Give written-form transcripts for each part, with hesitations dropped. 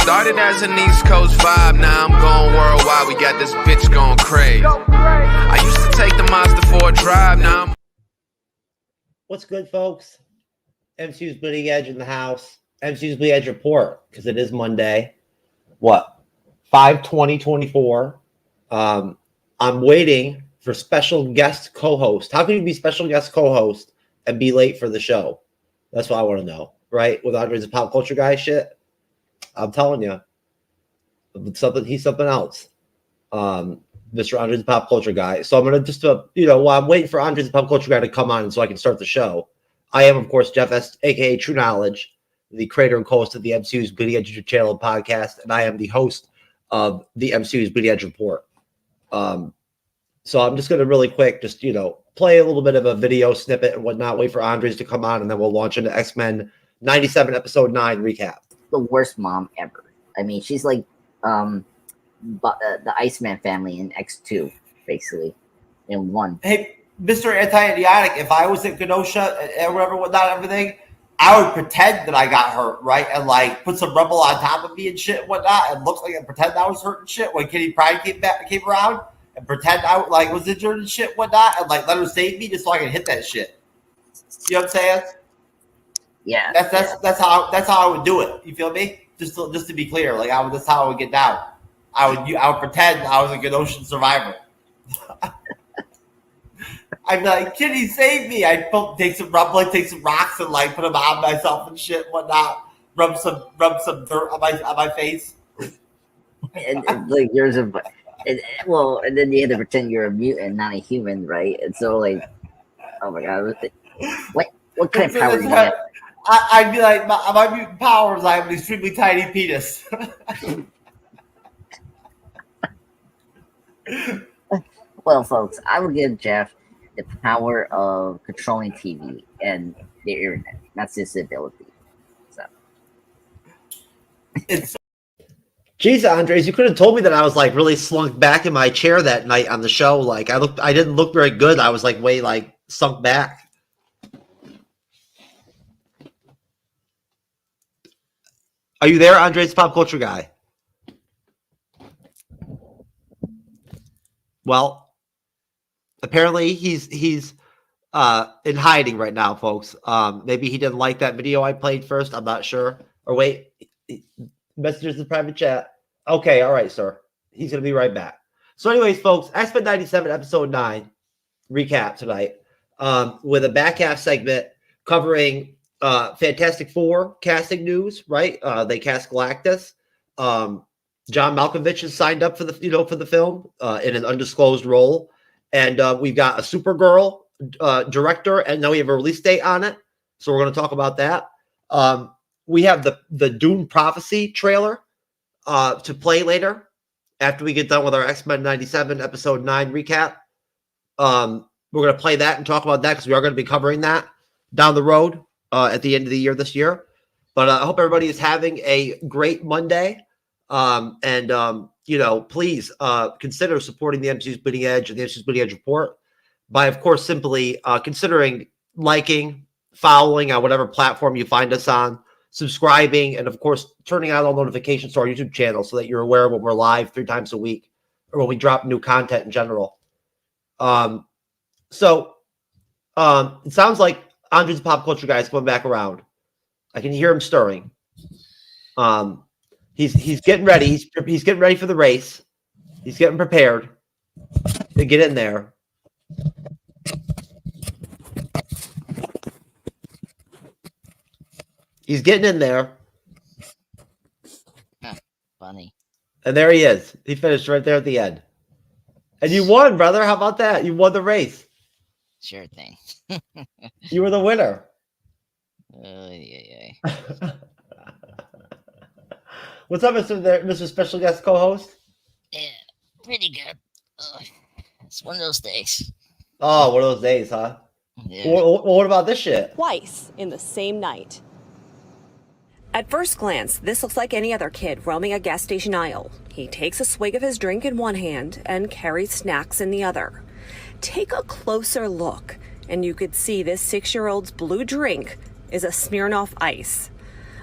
Started as an East Coast vibe, now I'm going worldwide. We got this bitch going crazy. I used to take the Mazda for a drive, now I'm... What's good, folks? MCU's Bleeding Edge in the house. MCU's Bleeding Edge report, because it is Monday. What? 5/20/24. I'm waiting for special guest co-host. How can you be special guest co-host and be late for the show? That's what I want to know, right? With Andre's a pop culture guy shit. I'm telling you, he's something else. Mr. Andre's a pop culture guy. So I'm gonna just, while I'm waiting for Andre's a pop culture guy to come on, so I can start the show. I am, of course, Jeff S, aka TrueKnowledge, the creator and co-host of the MCU's Bleeding Edge channel and podcast, and I am the host of the MCU's Bleeding Edge report. So I'm just gonna really quick, just play a little bit of a video snippet and whatnot. Wait for Andres to come on, and then we'll launch into X-Men 97 episode 9 recap. The worst mom ever. I mean, she's like the Iceman family in X2, basically, in one. Hey, Mr. Anti-Idiotic, if I was at Kenosha and whatnot, everything, I would pretend that I got hurt, right? And like put some rubble on top of me and shit and whatnot, and look like and pretend I was hurt and shit when Kitty Pryde came around, and pretend I was injured and shit and whatnot, and like let her save me just so I can hit that shit. You know what I'm saying? Yeah, that's how I would do it. You feel me? Just to be clear, like that's how I would get down. I would pretend I was a good ocean survivor. I'd be like, Kitty, save me! I'd take some rocks and like put them on myself and shit, and whatnot. Rub some dirt on my face. and like yours, and then you had to pretend you're a mutant, not a human, right? And so like, oh my god, what kind of power do you have? I'd be like, my mutant powers, I have an extremely tiny penis. Well, folks, I would give Jeff the power of controlling TV and the internet. That's his ability. So, Jeez, Andres, you could have told me that I was like really slunk back in my chair that night on the show. Like I didn't look very good. I was like way like sunk back. Are you there, Andres, pop culture guy? Well, apparently he's in hiding right now, folks. Maybe he didn't like that video I played first. I'm not sure. Or wait, messages in the private chat. Okay, all right, sir. He's gonna be right back. So, anyways, folks, X-Men 97 episode 9 recap tonight with a back half segment covering Fantastic Four casting news. Right? They cast Galactus. John Malkovich is signed up for the film in an undisclosed role, and we've got a Supergirl director, and now we have a release date on it. So we're going to talk about that. We have the Dune Prophecy trailer to play later after we get done with our X-Men 97 episode 9 recap. We're going to play that and talk about that because we are going to be covering that down the road at the end of the year this year. But I hope everybody is having a great Monday. Please consider supporting the MCU's Bleeding Edge and the MCU's Bleeding Edge report by, of course, simply considering liking, following on whatever platform you find us on, subscribing, and of course, turning on all notifications to our YouTube channel so that you're aware when we're live 3 times a week or when we drop new content in general. It sounds like Andre's pop culture guy is coming back around. I can hear him stirring. He's getting ready. He's getting ready for the race. He's getting prepared to get in there. He's getting in there. Funny. And there he is. He finished right there at the end. And you won, brother. How about that? You won the race. Sure thing. You were the winner. Yeah. What's up, Mr. Special Guest Co-host? Yeah, pretty good. It's one of those days. Oh, one of those days, huh? Yeah. Well, what about this shit? Twice in the same night. At first glance, this looks like any other kid roaming a gas station aisle. He takes a swig of his drink in one hand and carries snacks in the other. Take a closer look, and you could see this 6-year-old's blue drink is a Smirnoff Ice.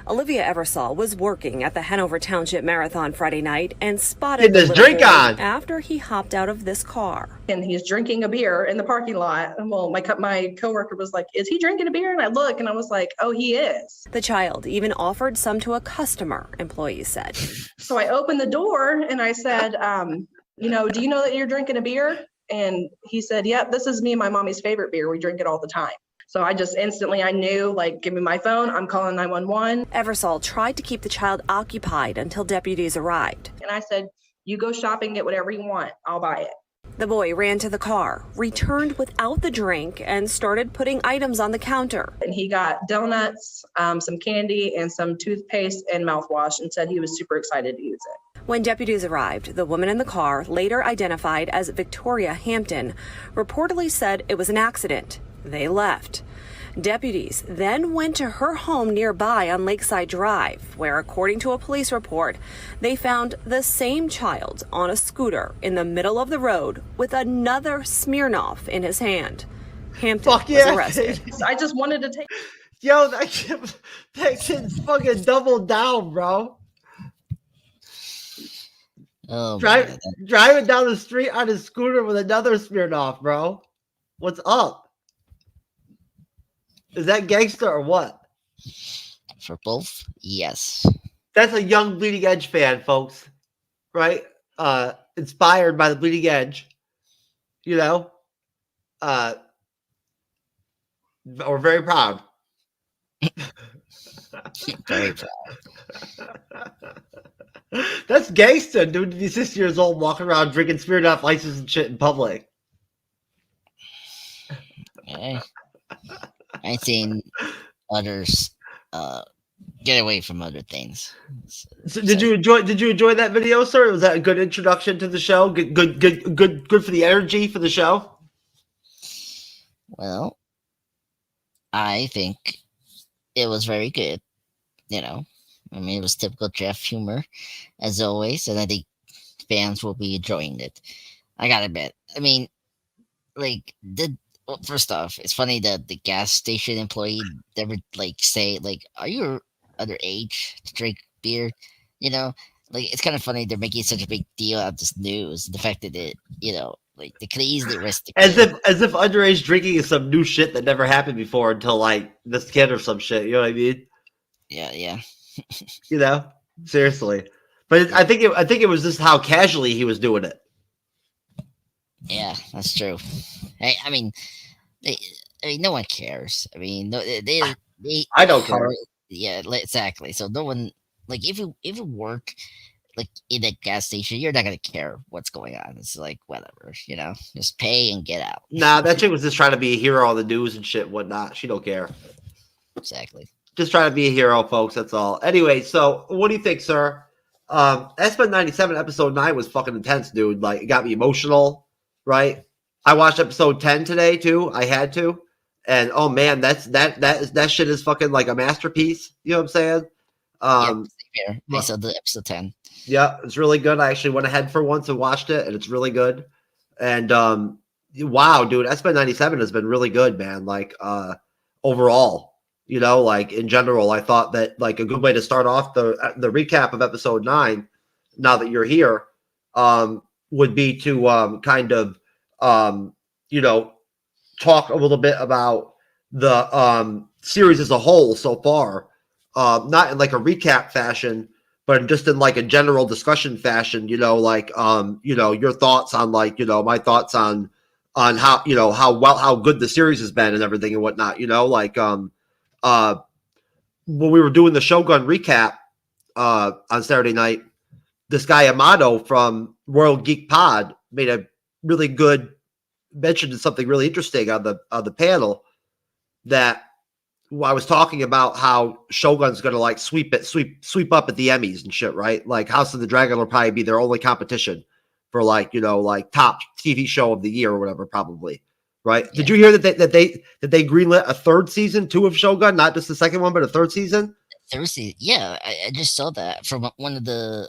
Olivia Eversole was working at the Hanover Township Marathon Friday night and spotted Get the this little drink boy on. after he hopped out of this car. And he's drinking a beer in the parking lot. And well, my coworker was like, "Is he drinking a beer?" And I look, and I was like, "Oh, he is." The child even offered some to a customer, employees said. So I opened the door and I said, "Do you know that you're drinking a beer?" And he said, "Yep, this is me and my mommy's favorite beer. We drink it all the time." So I just instantly, I knew, like, give me my phone. I'm calling 911. Eversole tried to keep the child occupied until deputies arrived. And I said, "You go shopping, get whatever you want. I'll buy it." The boy ran to the car, returned without the drink, and started putting items on the counter. And he got donuts, some candy, and some toothpaste and mouthwash, and said he was super excited to use it. When deputies arrived, the woman in the car, later identified as Victoria Hampton, reportedly said it was an accident. They left. Deputies then went to her home nearby on Lakeside Drive, where, according to a police report, they found the same child on a scooter in the middle of the road with another Smirnoff in his hand. Hampton Fuck was yeah. arrested. I just wanted to take. Yo, that kid's fucking doubled down, bro. Oh, Driving down the street on his scooter with another Smirnoff, bro. What's up? Is that gangster or what? for both, yes. That's a young Bleeding Edge fan, folks. Right? Inspired by the Bleeding Edge. You know? We're very proud. Very proud. That's gangster, dude, to be 6 years old walking around drinking Smirnoff license and shit in public. Yeah. I've seen others get away from other things. So did you enjoy that video, sir? Was that a good introduction to the show? Good for the energy for the show? Well, I think it was very good. You know, I mean, it was typical Jeff humor, as always, and I think fans will be enjoying it. I gotta admit. I mean, well, first off, it's funny that the gas station employee never say "Are you underage to drink beer?" You know, it's kind of funny they're making such a big deal out of this news. The fact that they could easily risk the as if underage drinking is some new shit that never happened before until this kid or some shit. You know what I mean? Yeah. You know, seriously. But I think it was just how casually he was doing it. Yeah, that's true. I mean, no one cares. I mean, they I don't care. Yeah, exactly. So no one if you work in a gas station, you're not gonna care what's going on. It's whatever, just pay and get out. Nah, that chick was just trying to be a hero on the news and shit and whatnot. She don't care. Exactly. Just trying to be a hero, folks. That's all. Anyway, so what do you think, sir? X-Men 97 episode 9 was fucking intense, dude. It got me emotional, right? I watched episode 10 today too. I had to, and oh man, that shit is fucking like a masterpiece. You know what I'm saying? Yeah, I saw the episode 10. Yeah, it's really good. I actually went ahead for once and watched it, and it's really good. And wow, dude, X-Men 97 has been really good, man. Overall, in general, I thought that a good way to start off the recap of episode 9, now that you're here, would be to kind of talk a little bit about the series as a whole so far, not in a recap fashion, but just in a general discussion fashion. Your thoughts on my thoughts on how good the series has been and everything and whatnot. When we were doing the Shogun recap on Saturday night, this guy Amato from Royal Geek Pod made a really good mention to something really interesting on the panel, that I was talking about how Shogun's going to sweep up at the Emmys and shit, right? House of the Dragon will probably be their only competition for top TV show of the year or whatever, probably. Right? Yeah. Did you hear that they greenlit a third season 2 of Shogun, not just the second one, but a third season? Yeah, I just saw that from one of the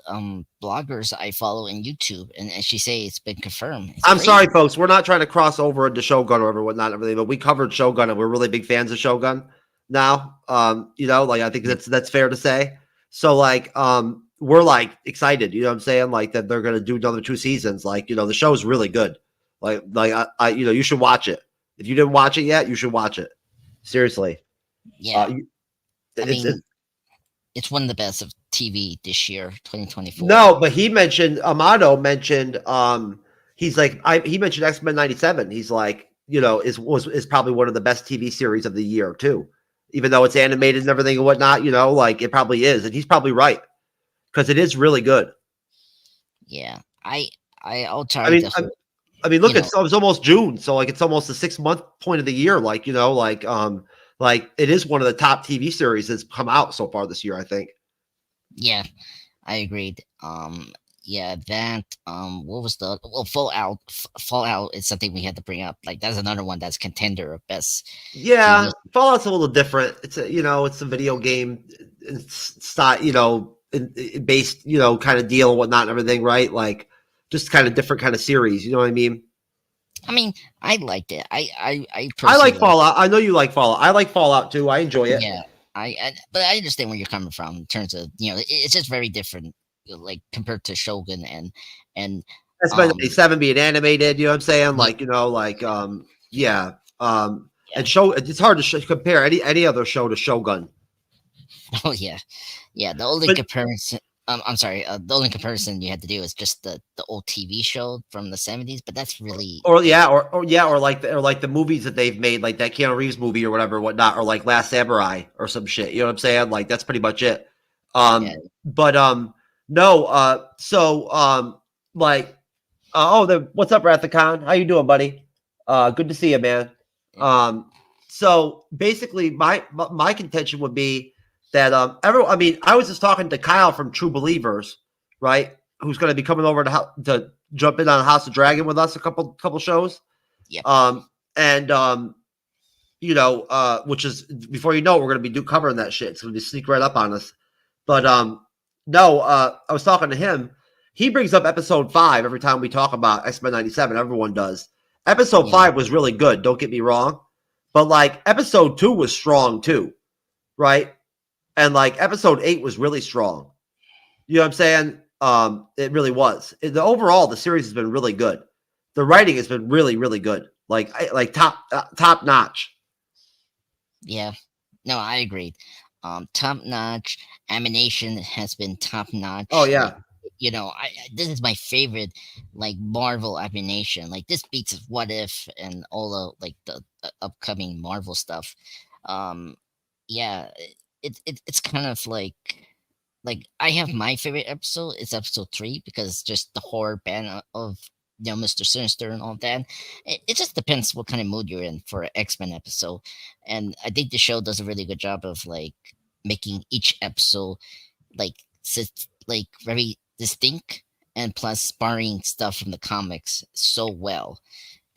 bloggers I follow in YouTube, and she say it's been confirmed. I'm sorry, folks, we're not trying to cross over into Shogun or whatnot and everything, but we covered Shogun and we're really big fans of Shogun. now. Like I think that's fair to say. So like we're like excited, you know what I'm saying? Like that they're gonna do another 2 seasons. Like, the show's really good. Like I you should watch it. If you didn't watch it yet, you should watch it. Seriously. Yeah. It's it's one of the best of TV this year, 2024. no, but Amado mentioned he's like he mentioned X-Men 97. He's like, is probably one of the best TV series of the year too. Even though it's animated and everything and whatnot, like it probably is. And he's probably right. Because it is really good. Yeah. I'll try I mean, to look, it's almost June, so like it's almost the 6-month point of the year. Like, like it is one of the top TV series that's come out so far this year, I think. Yeah, I agreed. Yeah, that what was Fallout? Fallout is something we had to bring up. Like that's another one that's contender of best. Yeah, Fallout's a little different. It's it's a video game style, based, kind of deal and whatnot and everything, right? Like just kind of different kind of series, you know what I mean? I mean, I liked it. I like Fallout. I know you like Fallout. I like Fallout too. I enjoy it. Yeah, but I understand where you're coming from in terms of it's just very different, like compared to Shogun and Especially 7 being animated. You know what I'm saying? Like yeah. And it's hard to compare any other show to Shogun. Oh yeah. The only comparison. I'm sorry. The only comparison you had to do is just the old TV show from the 70s, but that's really or like the movies that they've made, like that Keanu Reeves movie or whatever, whatnot, or like Last Samurai or some shit. You know what I'm saying? Like that's pretty much it. But no. So like, what's up, Rathacon? How you doing, buddy? Good to see you, man. So basically, my contention would be that I was just talking to Kyle from True Believers, right? Who's going to be coming over to jump in on House of Dragon with us a couple shows. Yeah. Which is before we're going to be covering that shit. It's going to sneak right up on us. But I was talking to him. He brings up episode 5 every time we talk about X-Men 97. Everyone does. Episode 5 was really good. Don't get me wrong. But like episode 2 was strong too, right? And like episode 8 was really strong. You know what I'm saying? It really was. Overall, the series has been really good. The writing has been really, really good. Like top notch. Yeah. No, I agree. Top notch. Animation has been top notch. Oh yeah. This is my favorite, like Marvel animation. Like this beats What If and all the like the upcoming Marvel stuff. Yeah. It's kind of like I have my favorite episode. It's episode 3 because just the horror band of Mr. Sinister and all that. It just depends what kind of mood you're in for an X-Men episode, and I think the show does a really good job of like making each episode like very distinct, and plus borrowing stuff from the comics so well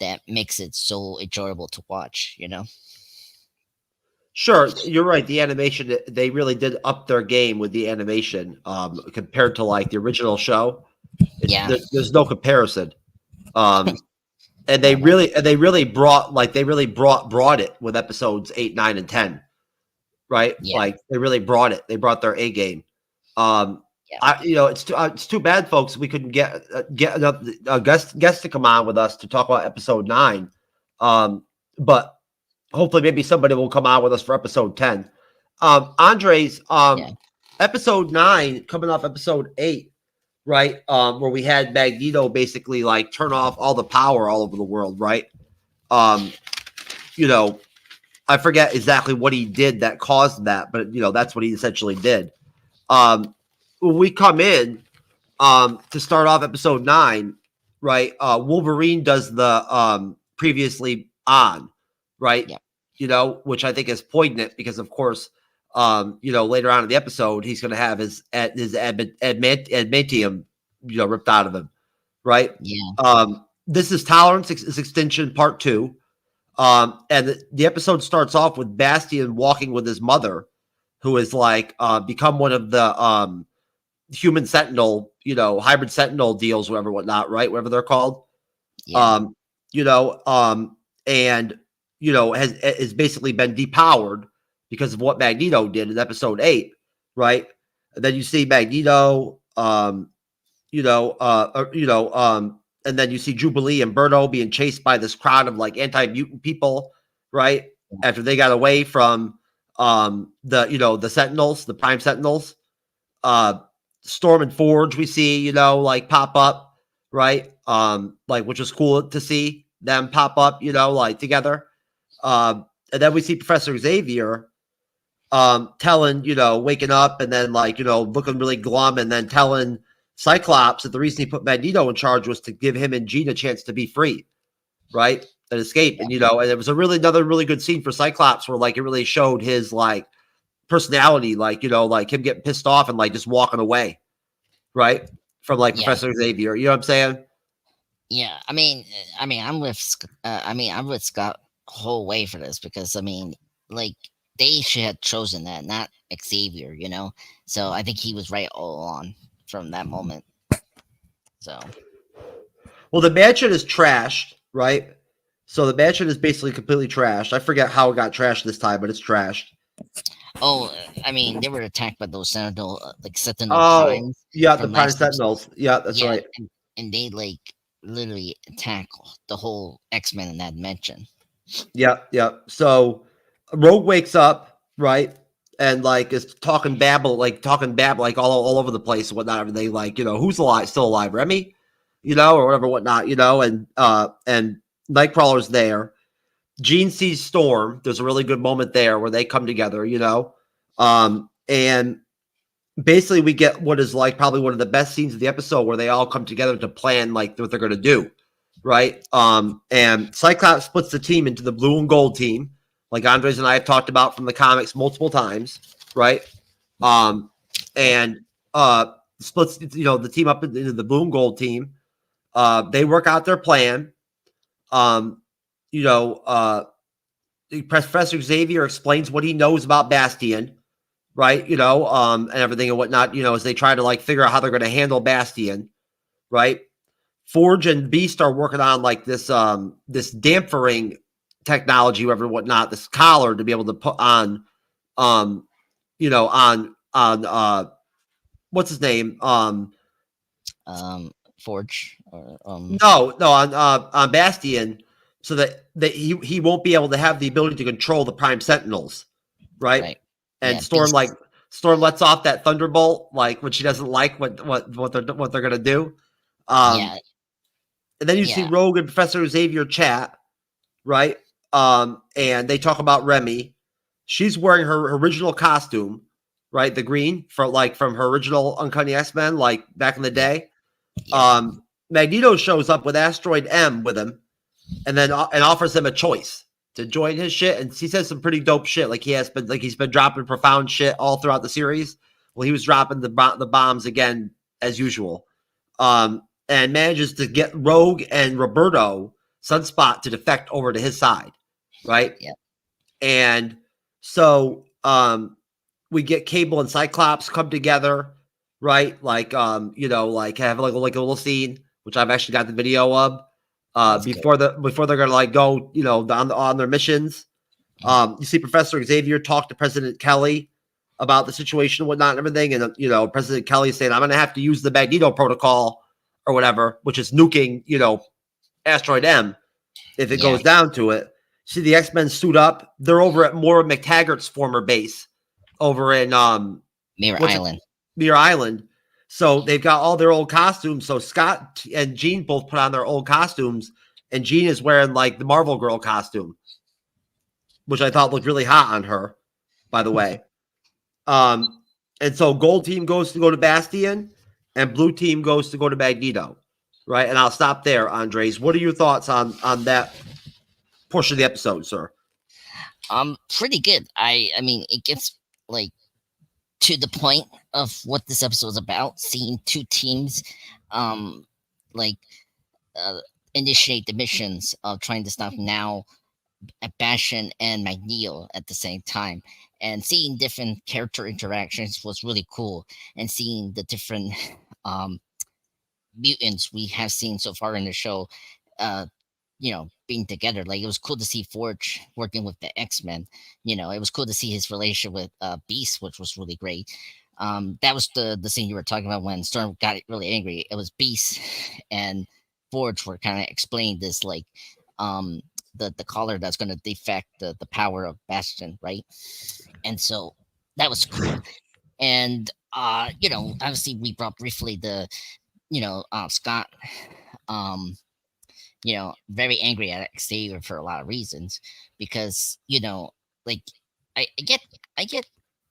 that makes it so enjoyable to watch. Sure, you're right. The animation, they really did up their game with the animation compared to like the original show. There's no comparison. And they really brought it with episodes 8, 9, and 10, right? Yeah. Like they really brought it. They brought their A game. It's too bad, folks. We couldn't get a guest to come on with us to talk about episode 9. But hopefully, maybe somebody will come on with us for episode 10. Andres, episode 9 coming off episode 8, right? Where we had Magneto basically like turn off all the power all over the world, right? I forget exactly what he did that caused that, but that's what he essentially did. When we come in to start off episode 9, right? Wolverine does the previously on. Right. Yeah. Which I think is poignant because, of course, later on in the episode, he's going to have his adamantium, ripped out of him. Right. Yeah. This is Tolerance is Extinction Part 2. And the episode starts off with Bastion walking with his mother, who is like become one of the human sentinel, hybrid sentinel deals, whatnot, right? Whatever they're called. Yeah. And has basically been depowered because of what Magneto did in episode 8, right? And then you see Magneto, and then you see Jubilee and Birdo being chased by this crowd of like anti-mutant people, right? After they got away from the Sentinels, the Prime Sentinels. Storm and Forge we see, like pop up, right? Like which was cool to see them pop up, like together. And then we see Professor Xavier telling, waking up and then like, looking really glum and then telling Cyclops that the reason he put Magneto in charge was to give him and Jean a chance to be free, right? And escape. And and it was another really good scene for Cyclops where like it really showed his like personality, like like him getting pissed off and like just walking away, right? From like Professor Xavier. You know what I'm saying? Yeah, I mean, I'm with Scott whole way for this because like they should have chosen that, not Xavier. So I think he was right all along from that moment. So, well, the mansion is trashed, right? So the mansion is basically completely trashed. I forget how it got trashed this time, but it's trashed. Oh, they were attacked by those Sentinel Primes. Yeah, the Prime Sentinels. Yeah, that's right. And they like literally attack the whole X-Men in that dimension. Yeah. So Rogue wakes up, right? And like is talking babble like all over the place and whatnot. And they like, who's still alive? Remy, or whatever, whatnot, and Nightcrawler's there. Jean sees Storm. There's a really good moment there where they come together, and basically we get what is like probably one of the best scenes of the episode where they all come together to plan like what they're going to do, right? And Cyclops splits the team into the blue and gold team, like Andres and I have talked about from the comics multiple times, right? And splits the team up into the blue and gold team. They work out their plan. Professor Xavier explains what he knows about Bastion, right? And everything and whatnot, as they try to like figure out how they're going to handle Bastion, right? Forge and Beast are working on like this dampening technology, whatever, whatnot, this collar to be able to put on, on what's his name? Forge or no, on Bastion, so that he won't be able to have the ability to control the Prime Sentinels, right? And Storm lets off that thunderbolt, like when she doesn't like what they're gonna do. And then you see Rogue and Professor Xavier chat, right? And they talk about Remy. She's wearing her original costume, right? The green from her original Uncanny X-Men, like back in the day. Magneto shows up with Asteroid M with him, and then offers him a choice to join his shit. And he says some pretty dope shit, like he's been dropping profound shit all throughout the series. Well, he was dropping the bombs again as usual, and manages to get Rogue and Roberto Sunspot to defect over to his side, right? Yeah. And so we get Cable and Cyclops come together, right? Like like have like a little scene, which I've actually got the video of. Before they're gonna like go, on their missions. You see Professor Xavier talk to President Kelly about the situation and whatnot and everything, and President Kelly saying, "I'm gonna have to use the Magneto protocol or whatever, which is nuking, Asteroid M if it goes down to it." See the X-Men suit up. They're over at Moira McTaggart's former base over in Mirror Island. So they've got all their old costumes. So Scott and Jean both put on their old costumes, and Jean is wearing like the Marvel Girl costume, which I thought looked really hot on her, by the way. And so Gold Team goes to go to Bastion, and Blue Team goes to go to Magneto, right? And I'll stop there, Andres. What are your thoughts on that portion of the episode, sir? Pretty good. I mean, it gets like to the point of what this episode is about, seeing two teams initiate the missions of trying to stop now Bastion and Magneto at the same time, and seeing different character interactions was really cool, and seeing the different mutants we have seen so far in the show being together. Like, it was cool to see Forge working with the X-Men. It was cool to see his relationship with Beast, which was really great. That was the scene you were talking about when Storm got really angry. It was Beast and Forge were kind of explaining this, like, the collar that's going to defect the power of Bastion, right? And so that was cool. And obviously we brought briefly the Scott, very angry at Xavier for a lot of reasons, because like, I get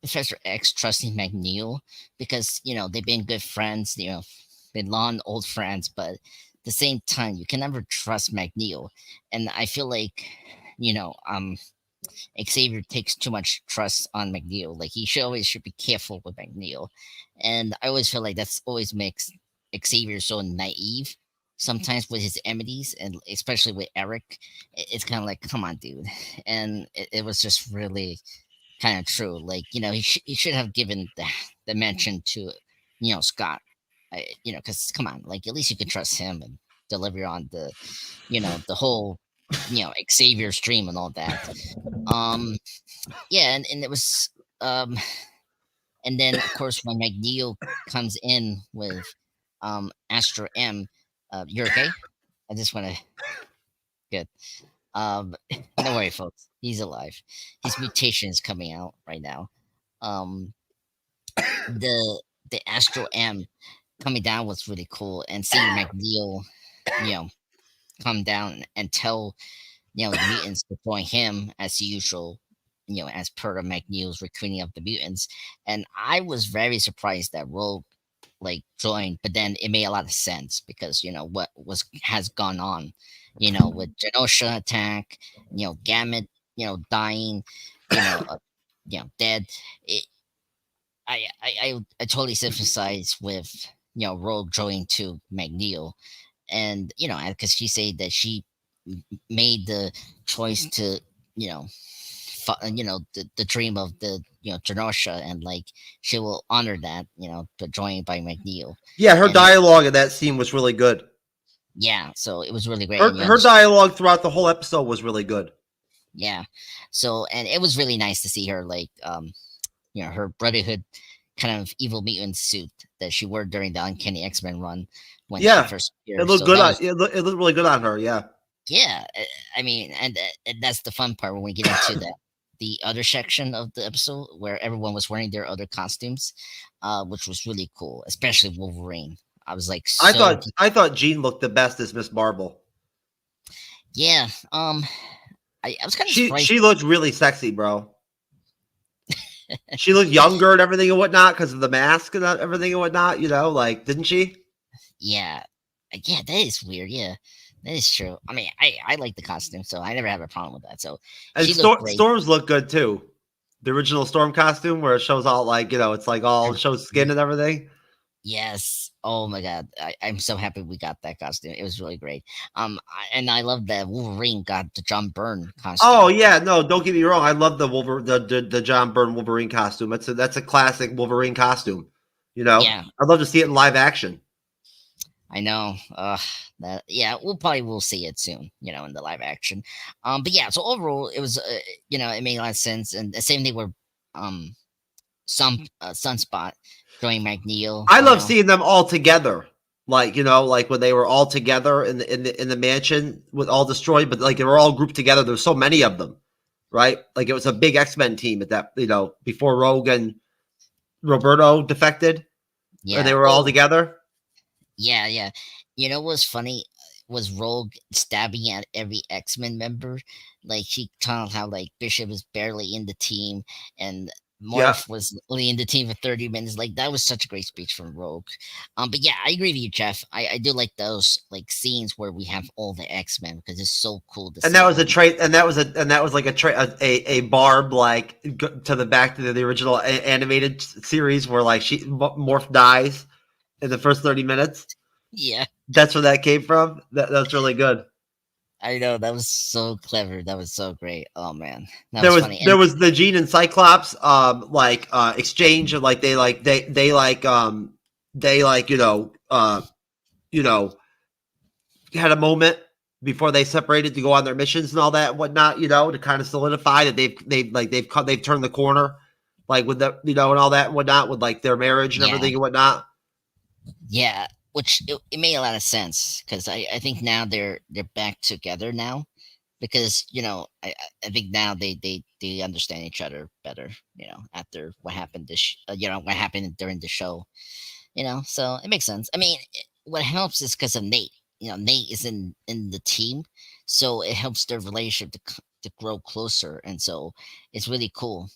Professor X trusting McNeil because they've been good friends, been long old friends, but at the same time you can never trust McNeil. And I feel like Xavier takes too much trust on McNeil. Like, he should be careful with McNeil, and I always feel like that's always makes Xavier so naive sometimes with his enemies, and especially with Eric. It's kind of like, come on, dude. And it was just really kind of true. Like, he should have given the mention to Scott, because come on, like, at least you can trust him and deliver on the the whole Xavier stream and all that. Yeah, and it was and then of course when McNeil comes in with Astro M, you're okay? I just want to good. No worry, folks. He's alive. His mutation is coming out right now. The Astro M coming down was really cool, and seeing McNeil, come down and tell the mutants to join him as usual, as per of McNeil's recruiting of the mutants. And I was very surprised that Rogue joined, but then it made a lot of sense because what has gone on, with Genosha attack, Gamut, dying, dead. I totally sympathize with Rogue joining to McNeil, and because she said that she made the choice to the dream of the Genosha, and she will honor that to join by McNeil. Yeah, her dialogue in that scene was really good. Yeah, so it was really great. Her dialogue throughout the whole episode was really good. Yeah, so, and it was really nice to see her her Brotherhood kind of evil mutant suit that she wore during the Uncanny X-Men run when she first appeared. It looked good. It looked really good on her. Yeah. Yeah, I mean, and that's the fun part when we get into the other section of the episode where everyone was wearing their other costumes, which was really cool, especially Wolverine. I was like, I thought Jean looked the best as Miss Marvel. Yeah, I was kind of surprised. She looked really sexy, bro. She looked younger and everything and whatnot because of the mask and everything and whatnot. Didn't she? Yeah, that is weird. Yeah. That is true. I mean, I like the costume, so I never have a problem with that. So, and Storm's look good too. The original Storm costume, where it shows all it's all shows skin and everything. Yes. Oh my god, I'm so happy we got that costume. It was really great. And I love that Wolverine got the John Byrne costume. Oh yeah, no, don't get me wrong. I love the John Byrne Wolverine costume. That's a classic Wolverine costume. Yeah. I'd love to see it in live action. I know. We'll see it soon, in the live action. But yeah, so overall it was it made a lot of sense. And the same thing with Sunspot joining McNeil. I love seeing them all together. When they were all together in the mansion with all destroyed, but they were all grouped together. There's so many of them, right? It was a big X-Men team at that, before Rogue and Roberto defected. Yeah. And they were all together. Yeah. What's funny was Rogue stabbing at every X-Men member. She told how Bishop is barely in the team and Morph was only in the team for 30 minutes. That was such a great speech from Rogue. But yeah, I agree with you, Jeff. I do like those scenes where we have all the X-Men because it's so cool to see. And that was a trait, and that was a barb to the back to the original animated series where Morph dies in the first 30 minutes. Yeah. That's where that came from. That's really good. I know, that was so clever. That was so great. Oh man, that was funny. There was the Jean and Cyclops exchange of they had a moment before they separated to go on their missions and all that and whatnot, to kind of solidify that they've turned the corner, like with the, and all that and whatnot, with like their marriage and everything and whatnot. Yeah, which it made a lot of sense because I think now they're back together now because I think now they understand each other better, after what happened what happened during the show, so it makes sense. I mean, what helps is because of Nate. Nate is in the team, so it helps their relationship to grow closer, and so it's really cool.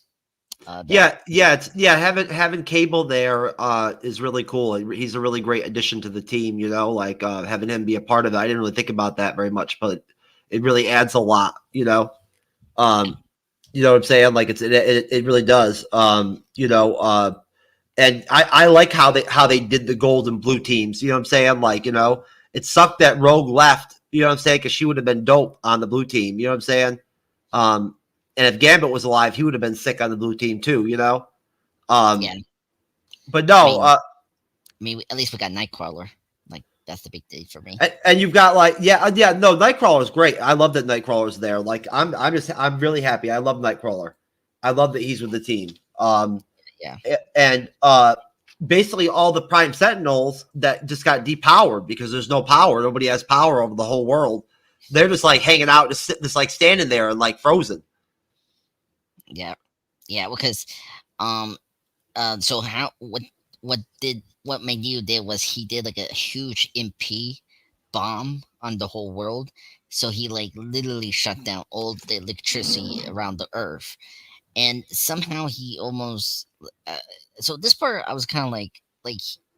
Having Cable there is really cool. He's a really great addition to the team. Having him be a part of it. I didn't really think about that very much, but it really adds a lot. You know what I'm saying? Like it really does. And I like how they did the gold and blue teams. You know what I'm saying? Like it sucked that Rogue left. You know what I'm saying? Because she would have been dope on the blue team. You know what I'm saying? And if Gambit was alive, he would have been sick on the blue team too, yeah. But no, I mean, at least we got Nightcrawler. Like that's the big thing for me. And you've got no, Nightcrawler is great. I love that Nightcrawler's there. Like I'm really happy. I love Nightcrawler. I love that he's with the team. And basically all the Prime Sentinels that just got depowered because there's no power. Nobody has power over the whole world. They're just like hanging out, just like standing there and like frozen. Yeah, because so what Magneto did was he did like a huge MP bomb on the whole world, so he like literally shut down all the electricity around the Earth, and somehow he almost so this part I was kind of like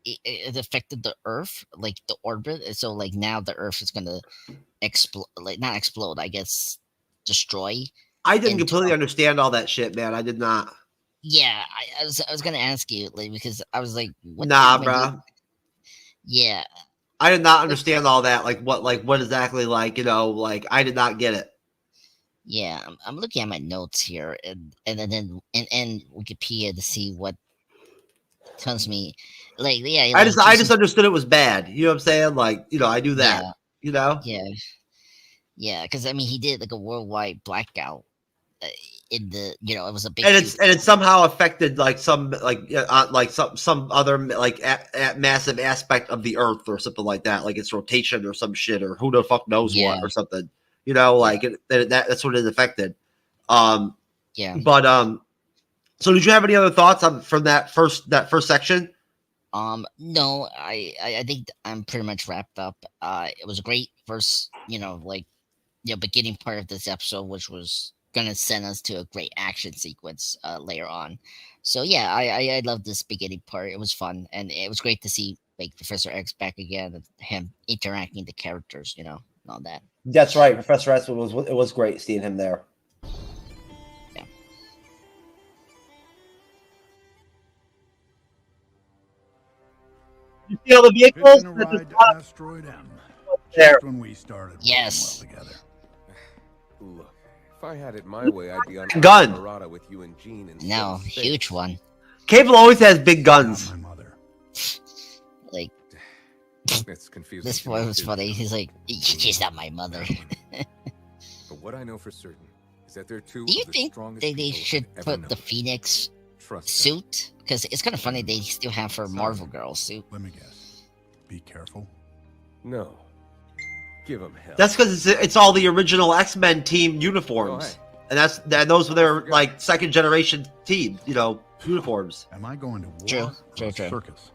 it affected the Earth, like the orbit, so like now the Earth is gonna explode, like not explode, I guess destroy. I didn't completely understand all that shit, man. I did not. Yeah, I was gonna ask you, like, because I was like, nah, bro. Yeah, I did not understand all that. Like what exactly, like I did not get it. Yeah, I'm looking at my notes here, and Wikipedia to see what tells me. Like, yeah, I just understood it was bad. You know what I'm saying? Like, I do that. Yeah, because I mean, he did like a worldwide blackout. In the it was a big and it somehow affected like some some other like massive aspect of the Earth or something like that, like its rotation or some shit, or who the fuck knows what or something. That's what it affected. But so did you have any other thoughts on from that first section? No, I think I'm pretty much wrapped up. It was a great first beginning part of this episode, which was gonna send us to a great action sequence later on. So yeah, I love this beginning part. It was fun, and it was great to see like Professor X back again, and him interacting with the characters, and all that. That's right, Professor X was great seeing him there. Yeah. You see all the vehicles? Asteroid M. There. Just when we started yes. well together. Look, if I had it my way, I'd be on gun with you and Jean. No, huge one. Cable always has big guns. Not my mother. Like, it's confusing. this boy was funny. He's like, she's not my mother. But what I know for certain is that they're two. Do you think they should put the Phoenix suit? Because it's kind of funny they still have her Marvel Girl suit. Let me guess. Be careful. No. Give them hell. That's because it's all the original X-Men team uniforms, and those were their like second generation team, uniforms. Am I going to war True. or circus?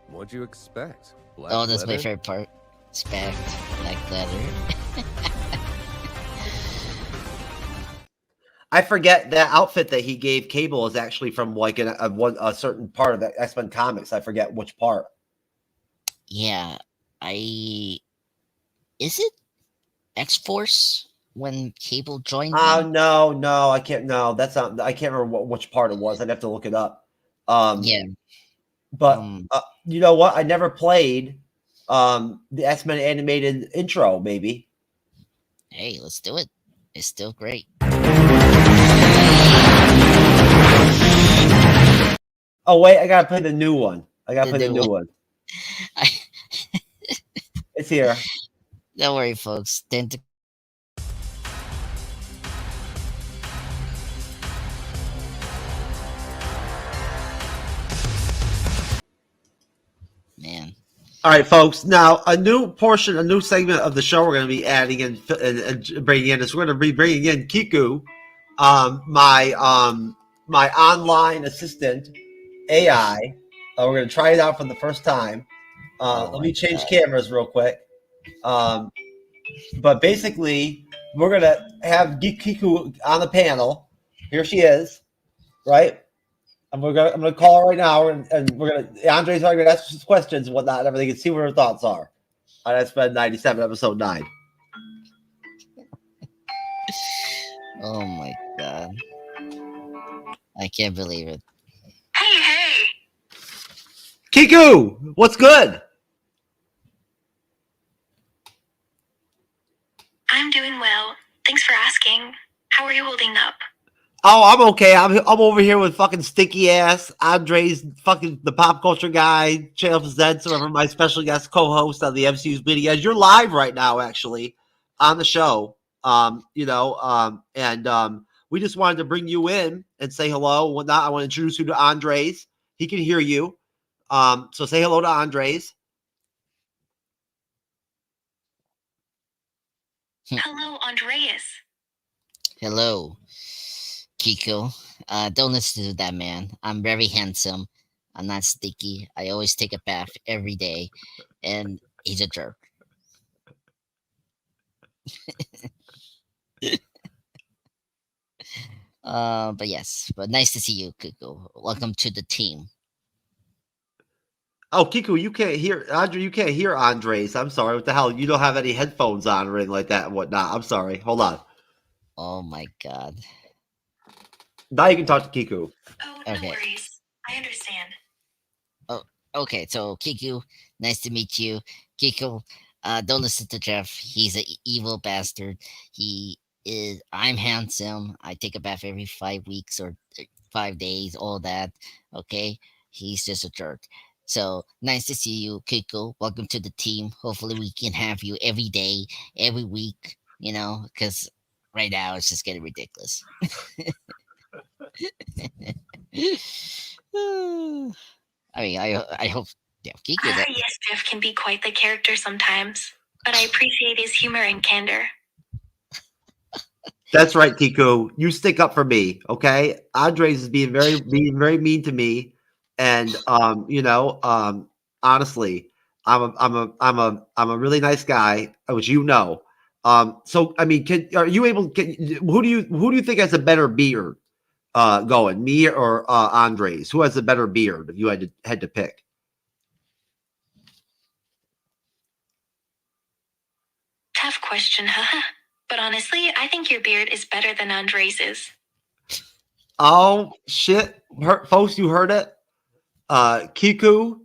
What'd you expect? Black that's my leather? favorite part. Spec, black leather. I forget that outfit that he gave Cable is actually from like a certain part of the X-Men comics. I forget which part. Yeah, is it X-Force when Cable joined? Oh no, I can't. No, that's not. I can't remember which part it was. I'd have to look it up. Yeah, but you know what? I never played the X-Men animated intro. Maybe. Hey, let's do it. It's still great. Oh wait, I gotta play the new one. I gotta play the new one. It's here. Don't worry, folks. Man. All right, folks. Now, a new segment of the show we're going to be adding and bringing in is we're going to be bringing in Kiku, my online assistant AI. We're going to try it out for the first time. Let me change cameras real quick. But basically, we're going to have Kiku on the panel. Here she is, right? And I'm gonna call her right now, and Andre's gonna ask us questions and whatnot and everything, and see what her thoughts are on SPED 97 episode 9. Oh my god. I can't believe it. Hey. Kiku, what's good? I'm doing well. Thanks for asking. How are you holding up? Oh, I'm okay. I'm over here with fucking stinky ass Andre's fucking the pop culture guy, Channel Zed, my special guest co-host on the MCU'S Bleeding Edge. You're live right now, actually, on the show. We just wanted to bring you in and say hello and whatnot. I want to introduce you to Andres. He can hear you. So say hello to Andres. Hello, Andreas. Hello, Kiko. Don't listen to that man. I'm very handsome. I'm not sticky. I always take a bath every day, and he's a jerk. But nice to see you, Kiko. Welcome to the team. Oh, Kiku, you can't hear Andre. You can't hear Andres. I'm sorry. What the hell? You don't have any headphones on or anything like that and whatnot. I'm sorry. Hold on. Oh my god. Now you can talk to Kiku. Oh, no worries. I understand. Oh, okay. So Kiku, nice to meet you. Kiku, don't listen to Jeff. He's an evil bastard. I'm handsome. I take a bath every 5 weeks or 5 days, all that. Okay? He's just a jerk. So nice to see you, Kiku. Welcome to the team. Hopefully we can have you every day, every week, because right now it's just getting ridiculous. I hope Kiku. Yes, Jeff can be quite the character sometimes, but I appreciate his humor and candor. That's right, Kiku. You stick up for me, okay? Andres is being very mean to me, and honestly, I'm a really nice guy, which you know. So I mean, who do you think has a better beard going, me or Andres? Who has a better beard if you had to pick? Tough question, huh? But honestly, I think your beard is better than Andres's. Oh shit, folks, you heard it. Kiku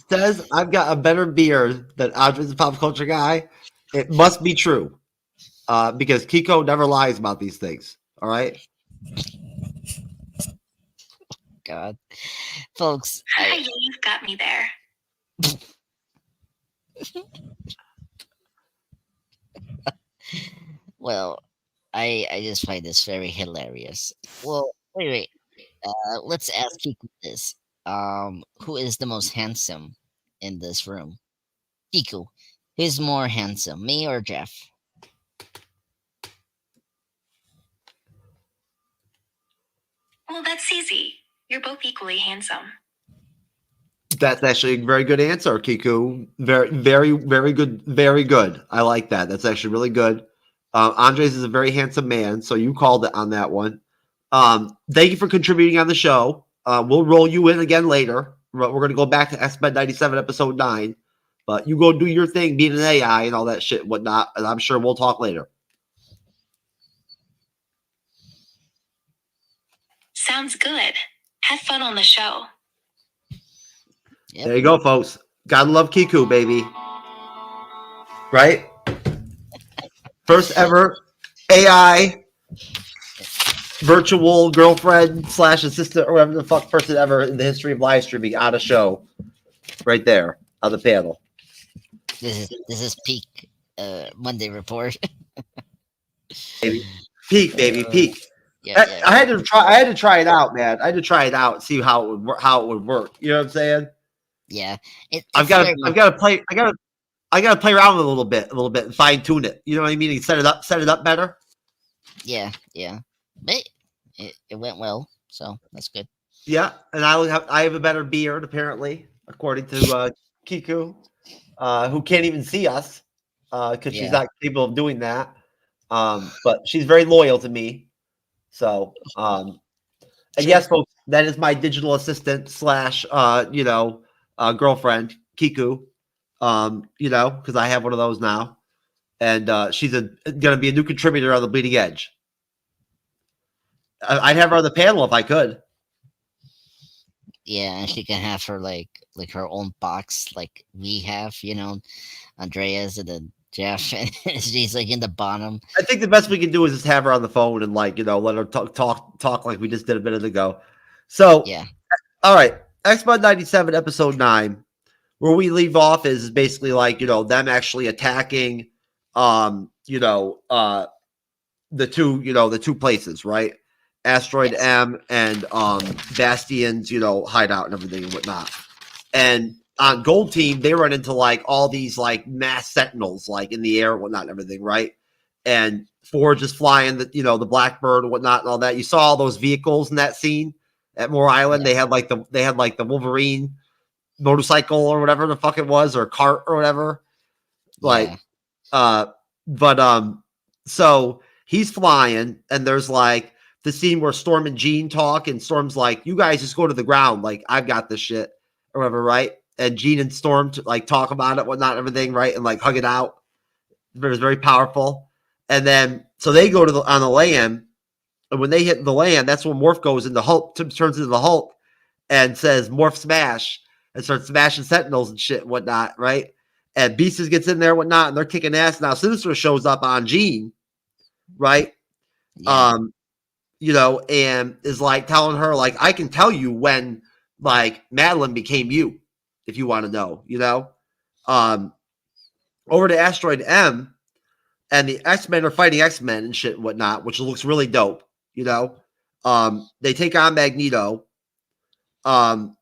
says I've got a better beard than Andres, the pop culture guy. It must be true, because Kiko never lies about these things. All right. God, folks. Yeah, you've got me there. Well, I just find this very hilarious. Well, wait. Let's ask Kiku this. Who is the most handsome in this room? Kiku, who's more handsome, me or Jeff? Well, that's easy. You're both equally handsome. That's actually a very good answer, Kiku. Very, very, very good. Very good. I like that. That's actually really good. Andres is a very handsome man, so you called it on that one. Thank you for contributing on the show. We'll roll you in again later. We're going to go back to SPED 97 episode 9. But you go do your thing, being an AI and all that shit and whatnot, and I'm sure we'll talk later. Sounds good. Have fun on the show. Yep. There you go, folks. Gotta love Kiku, baby. Right? First ever AI virtual girlfriend / assistant or whatever the fuck person ever in the history of live streaming on a show. Right there on the panel. This is peak Monday report. Peak, baby, peak. Yeah, I had to try. I had to try it out, man. I had to try it out, see how it would work. How it would work. You know what I'm saying? yeah. I've got to. I've got to play. I got to play around with it a little bit, and fine tune it. You know what I mean? And set it up better. Yeah. But it went well, so that's good. Yeah, and I have a better beard apparently, according to Kiku, who can't even see us because she's not capable of doing that. But she's very loyal to me. So, and yes, folks, that is my digital assistant slash, girlfriend, Kiku. Because I have one of those now, and she's going to be a new contributor on the Bleeding Edge. I'd have her on the panel if I could. Yeah, and she can have her like her own box, like we have, Andreas and then Jeff, and she's like in the bottom. I think the best we can do is just have her on the phone and let her talk like we just did a minute ago. So yeah, all right, X-Men 97 episode 9, where we leave off is basically like them actually attacking, the two places, right? Asteroid M and Bastion's hideout and everything and whatnot. And on Gold Team, they run into like all these like mass sentinels like in the air and whatnot and everything, right? And Forge is flying the Blackbird and whatnot and all that. You saw all those vehicles in that scene at Moore Island. They had like the Wolverine motorcycle or whatever the fuck it was, or cart or whatever. So he's flying, and there's like the scene where Storm and Jean talk, and Storm's like, "You guys just go to the ground, like I've got this shit," or whatever, right? And Jean and Storm like talk about it, whatnot, everything, right, and like hug it out. It was very powerful. And then so they go on the land, and when they hit the land, that's when Morph goes into Hulk, turns into the Hulk, and says Morph Smash, and starts smashing Sentinels and shit, and whatnot, right? And Beasties gets in there, and whatnot, and they're kicking ass. Now Sinister shows up on Jean, right? Yeah. And is like telling her, like, I can tell you when like Madeline became you, if you want to know, over to Asteroid M, and the X-Men are fighting X-Men and shit and whatnot, which looks really dope, they take on Magneto, and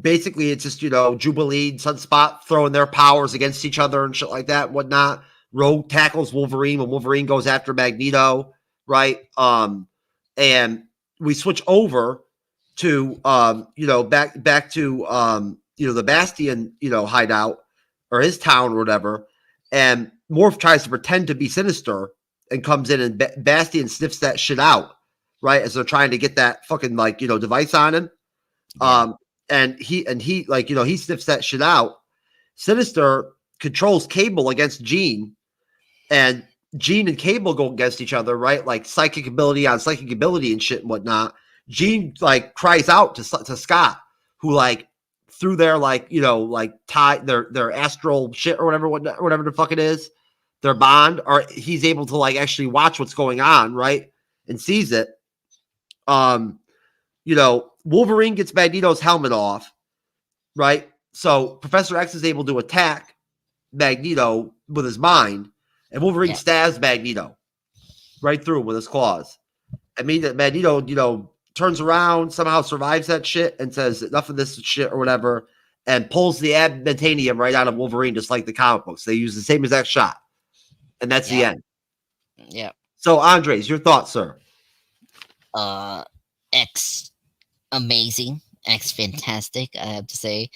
basically it's just Jubilee and Sunspot throwing their powers against each other and shit like that and whatnot. Rogue tackles Wolverine when Wolverine goes after Magneto, right? And we switch over to back to the Bastion hideout or his town or whatever, and Morph tries to pretend to be Sinister and comes in, and Bastion sniffs that shit out, right, as they're trying to get that fucking device on him. And he he sniffs that shit out. Sinister controls Cable against Jean, and Jean and Cable go against each other, right? Like psychic ability on psychic ability and shit and whatnot. Jean like cries out to Scott, who like through their tie their astral shit or whatever the fuck it is, their bond, or he's able to like actually watch what's going on, right? And sees it. Wolverine gets Magneto's helmet off, right? So Professor X is able to attack Magneto with his mind, and Wolverine stabs Magneto right through with his claws. I mean that Magneto, turns around, somehow survives that shit, and says enough of this shit or whatever, and pulls the adamantium right out of Wolverine, just like the comic books. They use the same exact shot, and that's the end. Yeah. So, Andres, your thoughts, sir? X, amazing. X, fantastic. I have to say.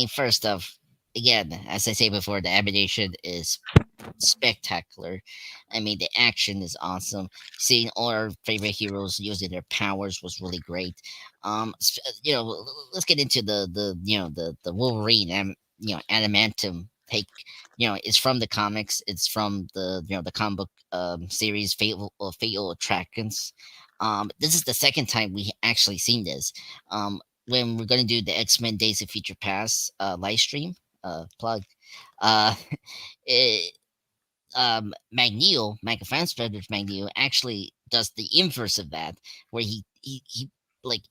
First off, again, as I say before, the animation is spectacular. I mean, the action is awesome. Seeing all our favorite heroes using their powers was really great. Let's get into the Wolverine adamantium take. It's from the comics. It's from the comic book series Fatal Attractions. This is the second time we actually seen this. When we're gonna do the X-Men Days of Future Past live stream, plug. Magneto, Magneto actually does the inverse of that, where he like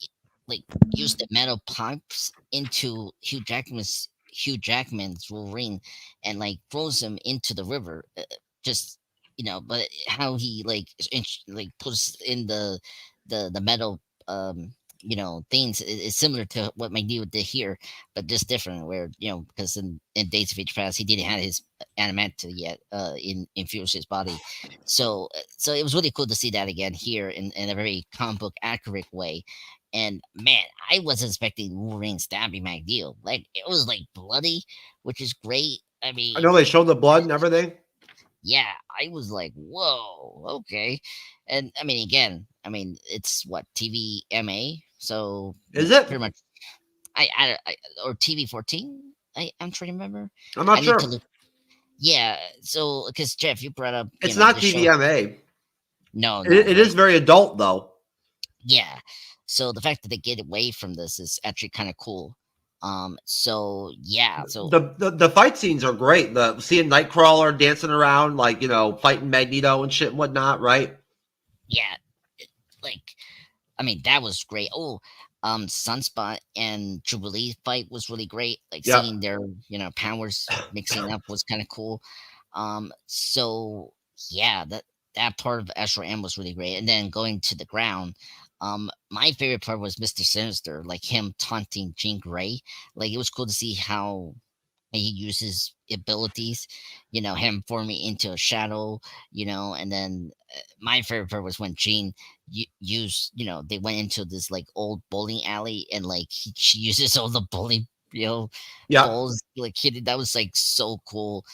used the metal pipes into Hugh Jackman's Hugh Jackman's Wolverine and like throws him into the river. Just but how he like like puts in the metal things is similar to what Magneto did here, but just different. Where because in Days of Future Past he didn't have his animatic yet infused his body, so it was really cool to see that again here in a very comic book accurate way. And man, I wasn't expecting Wolverine stabbing Magneto. Like it was like bloody, which is great. I mean, I know they showed the blood and everything. yeah, I was like, whoa, okay. And I mean, again, it's what TVMA, so Is it? pretty much? I or TV 14? I'm trying to remember. I'm not I sure. need to look. Yeah, so because Jeff, you brought up, It's not the show. TVMA. No, It is very adult though. Yeah, so the fact that they get away from this is actually kind of cool. So yeah, so The fight scenes are great. The seeing Nightcrawler dancing around, like fighting Magneto and shit and whatnot, right? yeah, like that was great. Oh, Sunspot and Jubilee fight was really great. Like Yeah. seeing their powers mixing up was kind of cool. So yeah, that part of Astro M was really great. And then going to the ground, my favorite part was Mr. Sinister, like him taunting Jean Grey. Like it was cool to see how he uses abilities, him forming into a shadow, and then my favorite part was when Jean used, they went into this like old bowling alley and like she uses all the bowling, Yeah. balls, like hitting. That was like so cool.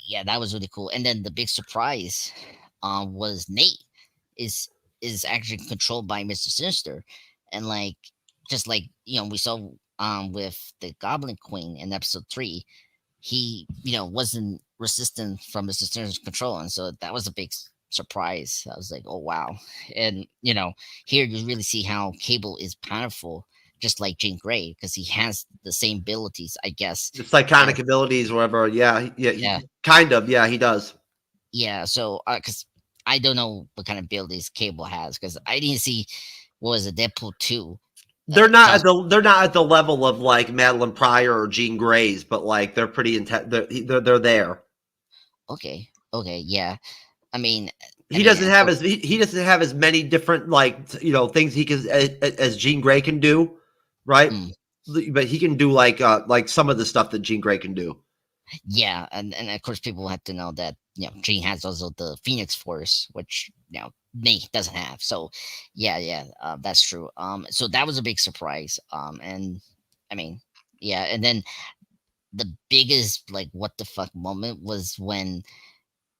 Yeah, that was really cool. And then the big surprise, was Nate is actually controlled by Mr. Sinister, and like just like we saw with the Goblin Queen in episode 3, he wasn't resistant from Mr. Sinister's control, and so that was a big surprise. I was like, oh wow. And here you really see how Cable is powerful, just like Jean Grey, because he has the same abilities, I guess. It's iconic abilities, whatever. Yeah. Yeah. Kind of. Yeah, he does. Yeah, so because I don't know what kind of abilities Cable has, because I didn't see what was it, Deadpool 2. They're not at the level of like Madeline Pryor or Jean Grey's, but like they're pretty intense. They're there. Okay, yeah. He doesn't have as many different like things he can as Jean Grey can do, right? But he can do like some of the stuff that Jean Grey can do. Yeah, and of course people have to know that Jean has also the Phoenix Force, which Nate doesn't have. So yeah, that's true. So that was a big surprise. And yeah, and then the biggest like what the fuck moment was when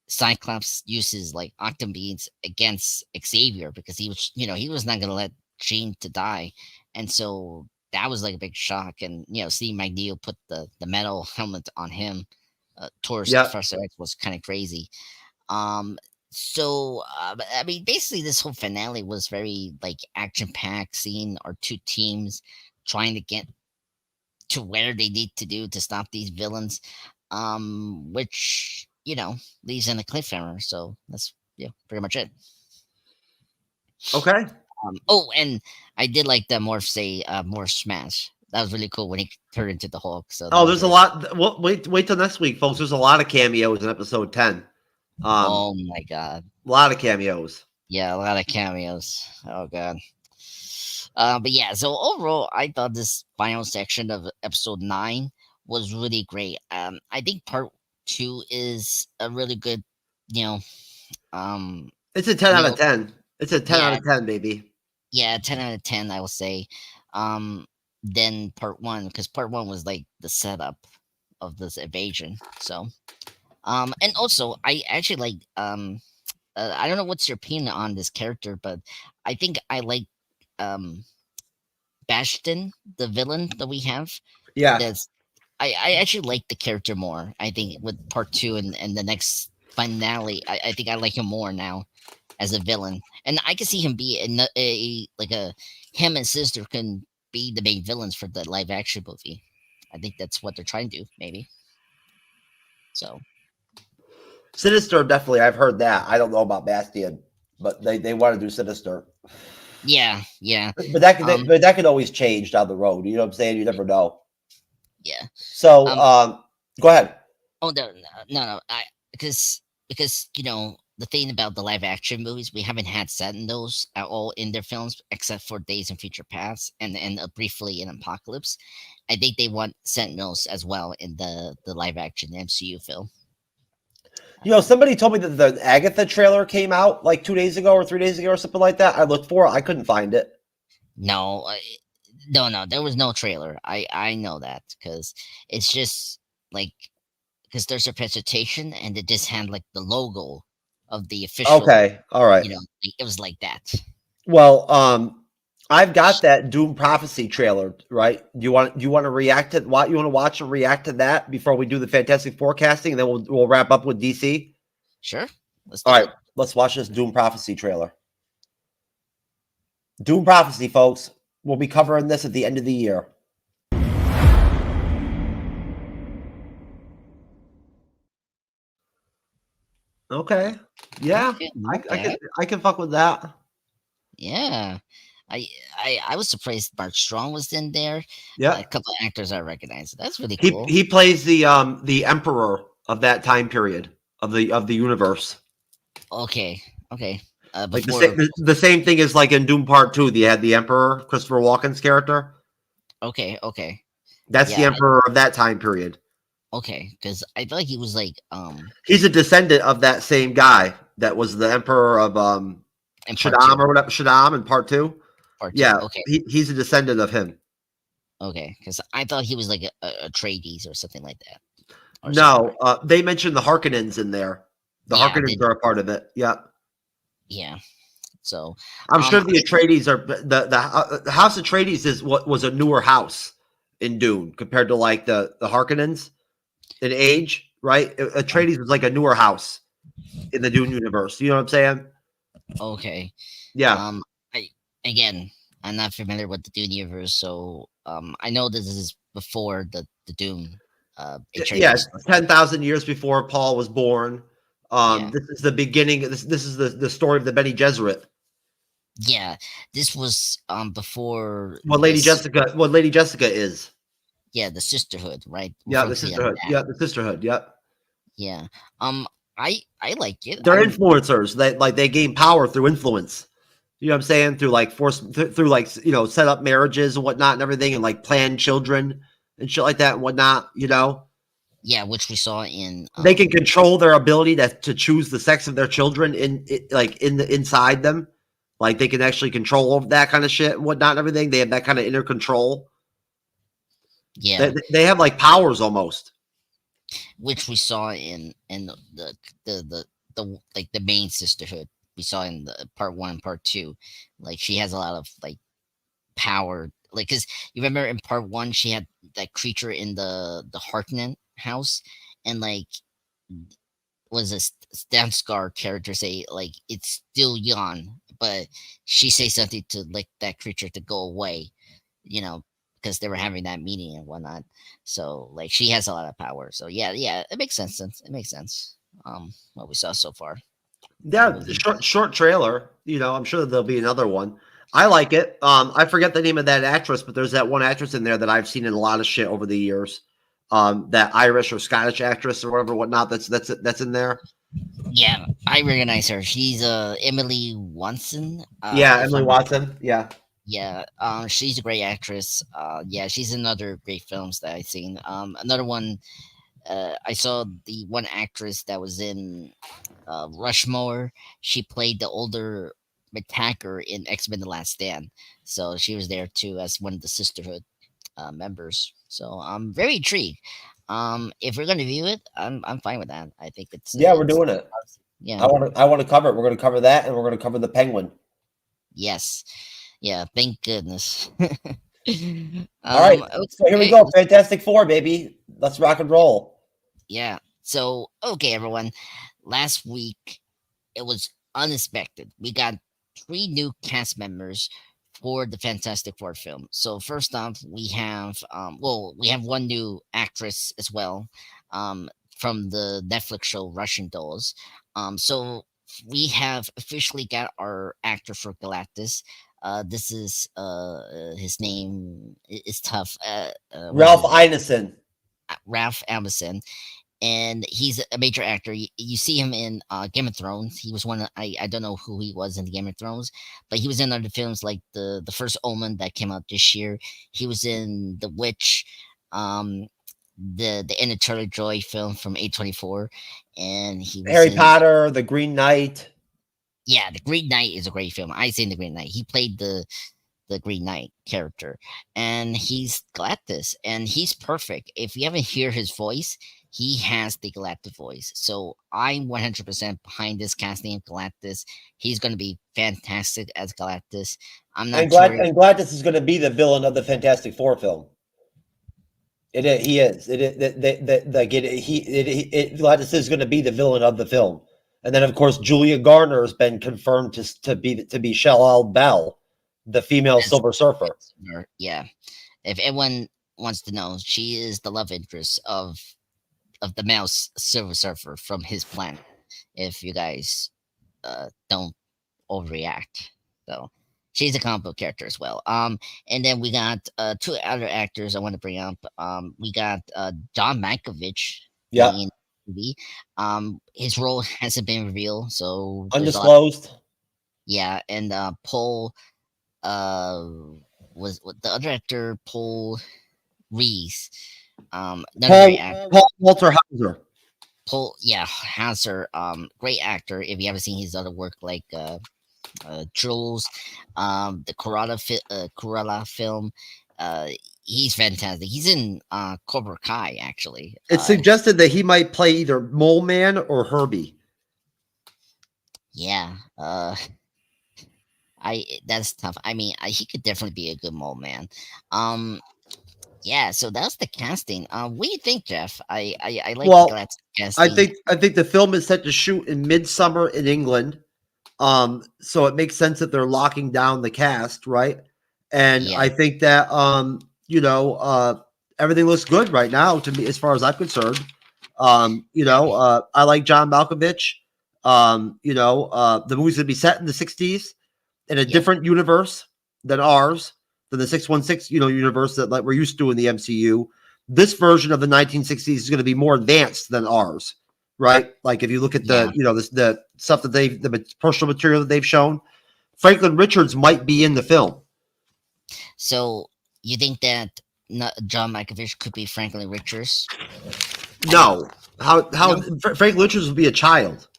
Cyclops uses like Octobeams against Xavier, because he was not gonna let Jean to die, and so that was like a big shock. And seeing Magneto put the metal helmet on him towards Professor X was kind of crazy. So basically this whole finale was very like action packed, seeing our two teams trying to get to where they need to do to stop these villains, which leaves in a cliffhanger. So that's pretty much it. Okay. Oh, and I did like the Morph Smash. That was really cool when he turned into the Hulk. So there's a lot. Well, wait till next week, folks. There's a lot of cameos in episode 10. Oh my god, a lot of cameos. Yeah, a lot of cameos. Oh god. But yeah, so overall, I thought this final section of episode 9 was really great. I think part 2 is a really good, it's a 10 out of 10. It's a 10 out of 10, baby. Yeah, 10 out of 10, I will say. Then part 1, because part 1 was like the setup of this evasion. So, and also I actually like, I don't know what's your opinion on this character, but I think I like Bastion, the villain that we have. Yeah. I actually like the character more. I think with part 2 and the next finale, I think I like him more now as a villain, and I can see him be him and Sister can be the main villains for the live action movie. I think that's what they're trying to do, maybe. So Sinister, definitely, I've heard that. I don't know about Bastion, but they want to do Sinister. Yeah. But that could always change down the road. You know what I'm saying? You never know. Yeah. So, Um, go ahead. Oh no. Because the thing about the live action movies, we haven't had Sentinels at all in their films except for Days and Future Past and briefly in Apocalypse. I think they want Sentinels as well in the live action MCU film. Somebody told me that the Agatha trailer came out like 2 days ago or 3 days ago or something like that. I looked for it. I couldn't find it. No, there was no trailer. I know that because it's just like because there's a presentation and it just had like the logo of the official. Okay. All right. It was like that. Well, I've got that Doom Prophecy trailer, right? Do you want to react to what you want to watch and react to that before we do the Fantastic Forecasting, and then we'll wrap up with DC? Sure. All right, let's watch this Doom Prophecy trailer. Doom Prophecy, folks. We'll be covering this at the end of the year. Okay. Yeah, I can fuck with that. Yeah. I was surprised Mark Strong was in there. Yeah. A couple of actors I recognize. That's really He cool. he plays the emperor of that time period of the universe. Okay. Like the same thing as like in Doom Part 2, they had the Emperor, Christopher Walken's character. Okay. That's the Emperor of that time period. Okay, because I feel like he was like he's a descendant of that same guy that was the Emperor of Shaddam or whatever, Shaddam in Part 2. Yeah, okay. He's a descendant of him. Okay, because I thought he was like a Atreides or something like that. No, they mentioned the Harkonnens in there. The Harkonnens are a part of it. Yeah. Yeah. So I'm sure the Atreides are the House Atreides is what was a newer house in Dune compared to like the Harkonnens in age, right? Atreides was like a newer house in the Dune universe. You know what I'm saying? Okay. Yeah. I'm not familiar with the Dune universe, so I know this is before the Dune. Yeah, 10,000 years before Paul was born. This is the beginning. This is the story of the Bene Gesserit. Yeah, this was before what Lady Jessica is. Yeah, the sisterhood, right? Yeah, the sisterhood. Yeah, the sisterhood. Yep. Yeah. I like it. They're influencers. They gain power through influence. You know what I'm saying? Through like through like set up marriages and whatnot and everything, and like plan children and shit like that and whatnot. Yeah, which we saw in. They can control their ability to choose the sex of their children inside them. Like they can actually control that kind of shit and whatnot and everything. They have that kind of inner control. Yeah, they have like powers almost. Which we saw in the like the main sisterhood. We saw in the Part 1 and Part 2. Like she has a lot of like power. Like because you remember in Part 1 she had that creature in the Harkonnen house, and like was a Stamskar character say like it's still young, but she say something to like that creature to go away, because they were having that meeting and whatnot. So like she has a lot of power. So yeah, it makes sense. It makes sense. What we saw so far. Yeah, short trailer. I'm sure there'll be another one. I like it. I forget the name of that actress, but there's that one actress in there that I've seen in a lot of shit over the years. That Irish or Scottish actress or whatever, whatnot. That's in there. Yeah, I recognize her. She's Emily Watson. Emily Watson. Yeah. Yeah, she's a great actress. Yeah, she's in other great films that I've seen. Another one, I saw the one actress that was in Rushmore. She played the older attacker in X-Men: The Last Stand, so she was there too as one of the sisterhood members. So I'm very intrigued. If we're gonna view it, I'm fine with that. I think it's we're doing it. Yeah, I want to cover it. We're going to cover that, and we're going to cover the Penguin. Yes. Yeah, thank goodness. All right. So here we go. Fantastic Four, baby. Let's rock and roll. Yeah. So, okay, everyone. Last week, it was unexpected. We got 3 new cast members for the Fantastic Four film. So first off, we have we have one new actress as well, from the Netflix show Russian Dolls. So we have officially got our actor for Galactus. This is his name is tough. What is Ralph his name? Ineson. Ralph Ineson, and he's a major actor. You see him in Game of Thrones. He was one of, I don't know who he was in the Game of Thrones, but he was in other films like the first Omen that came out this year. He was in The Witch, the Anya Taylor-Joy film from A24, and he was Harry in, Potter, The Green Knight. yeah, The Green Knight is a great film. I seen The Green Knight. He played the Green Knight character, and he's Galactus, and he's perfect. If you haven't heard his voice, he has the Galactus voice. So I'm 100% behind this casting of Galactus. He's going to be fantastic as Galactus. I'm not sure. And Galactus is going to be the villain of the Fantastic Four film. He is. Galactus is going to be the villain of the film, and then of course Julia Garner has been confirmed to be Shell Bell, the female Silver Surfer. Yeah, if anyone wants to know, she is the love interest of the male Silver Surfer from his planet. If you guys don't overreact, so she's a comic book character as well. And then we got two other actors I want to bring up. We got John Malkovich. Yeah. In the movie. His role hasn't been revealed, so Undisclosed. Yeah, and Paul was the other actor, Paul Reese. Paul Walter Hauser. Paul, yeah, Hauser. Great actor. If you haven't seen his other work, like Jules, the Corolla film. He's fantastic. He's in Cobra Kai, actually. It's suggested that he might play either Mole Man or Herbie. Yeah. That's tough. I mean, he could definitely be a good Mole Man. Yeah, so that's the casting. What do you think, Jeff? I like the casting. I think the film is set to shoot in midsummer in England. So it makes sense that they're locking down the cast, right? And I think that everything looks good right now to me as far as I'm concerned. I like John Malkovich. The movie's gonna be set in the 60s in a different universe than ours, than the 616, universe that like we're used to in the MCU. This version of the 1960s is going to be more advanced than ours, right? Like if you look at the stuff that the personal material that they've shown, Franklin Richards might be in the film. So you think that John Malkovich could be Franklin Richards? No. Franklin Richards will be a child.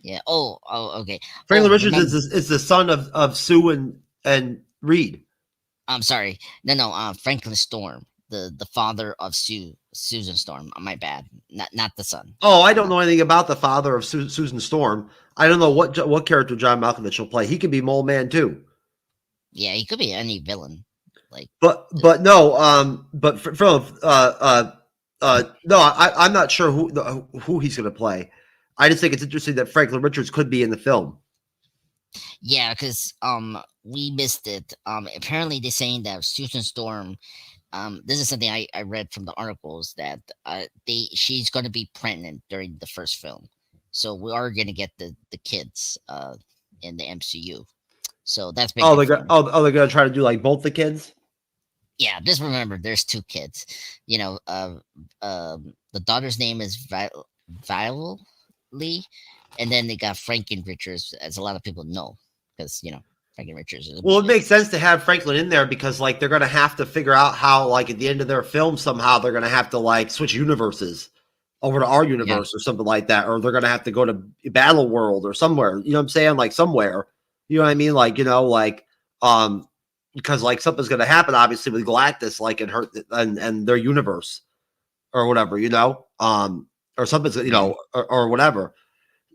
Yeah. Oh, okay. Franklin Richards is the son of Sue and Reed. I'm sorry. No. Franklin Storm, the father of Susan Storm. My bad. Not the son. Oh, I don't know anything about the father of Susan Storm. I don't know what character John Malkovich will play. He could be Mole Man too. Yeah, he could be any villain. But no. I'm not sure who he's going to play. I just think it's interesting that Franklin Richards could be in the film. Yeah, because we missed it. Apparently they're saying that Susan Storm, this is something I read from the articles, that she's going to be pregnant during the first film. So we are going to get the kids in the MCU. So that's big. They're going to try to do like both the kids? Yeah, just remember there's two kids. The daughter's name is Violet, and then they got Franklin Richards, as a lot of people know, because Franklin Richards is it makes sense to have Franklin in there because like they're gonna have to figure out how like at the end of their film somehow they're gonna have to like switch universes over to our universe or something like that, or they're gonna have to go to Battle World or somewhere. You know what I'm saying? Like somewhere. You know what I mean? Like because like something's gonna happen obviously with Galactus, like in her and their universe or whatever, or something's or whatever.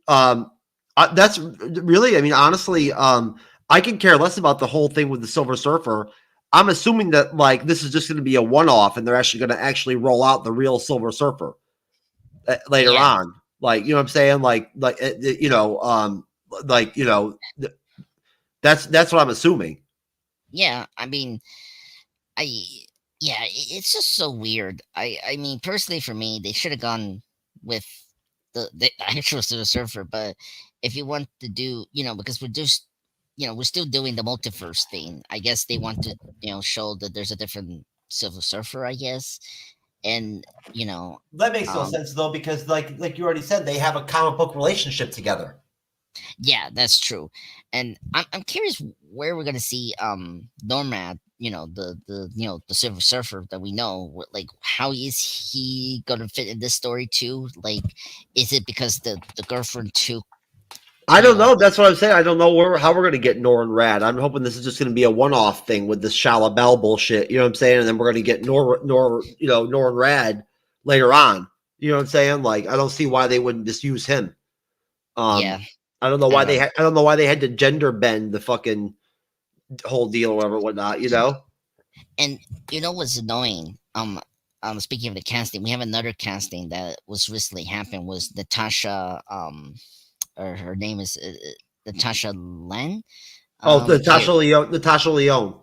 That's really, I mean, honestly, I can care less about the whole thing with the Silver Surfer. I'm assuming that like this is just going to be a one-off, and they're actually going to actually roll out the real Silver Surfer later on. Like, you know what I'm saying? That's what I'm assuming. Yeah, I mean, it's just so weird. I mean, personally, for me, they should have gone with the actual Silver Surfer. But if you want to do, because we're just, we're still doing the multiverse thing. I guess they want to, show that there's a different Silver Surfer, I guess. And, That makes no sense though, because like you already said, they have a comic book relationship together. yeah, that's true. And I'm curious where we're gonna see Nomad, the Silver Surfer that we know. Like, how is he gonna fit in this story too? Like, is it because the girlfriend took? I don't know. That's what I'm saying. I don't know how we're going to get Norrin Rad. I'm hoping this is just going to be a one-off thing with this Shala Bell bullshit. You know what I'm saying? And then we're going to get Norrin Rad later on. You know what I'm saying? Like, I don't see why they wouldn't just use him. Yeah. I don't know why I don't know why they had to gender bend the fucking whole deal or whatever, whatnot. And what's annoying? Speaking of the casting, we have another casting that was recently happened. Was Natasha? Or her name is Natasha Len. Natasha Leone. Natasha Leone.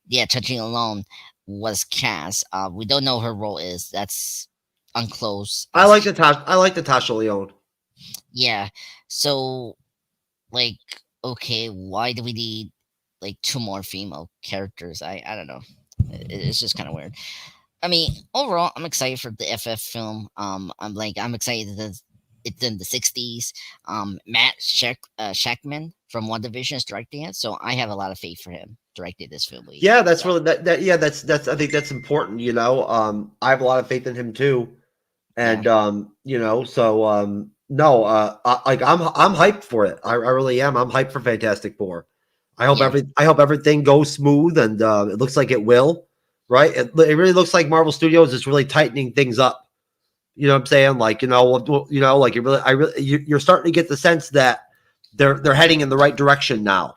Yeah, Touching Alone was cast. We don't know her role is. That's unclosed. I like Natasha Leone. Yeah. So, like, okay, why do we need like 2 more female characters? I don't know. It's just kind of weird. I mean, overall, I'm excited for the FF film. I'm excited that it's in the 60s. Matt Shackman from WandaVision is directing it, so I have a lot of faith for him directing this film. Yeah, that's really that's I think that's important. I have a lot of faith in him too, and I'm hyped for it. I really am. I'm hyped for Fantastic Four. I hope everything goes smooth, and it looks like it will. Right? It really looks like Marvel Studios is really tightening things up. You know what I'm saying? Like, you're starting to get the sense that they're heading in the right direction now.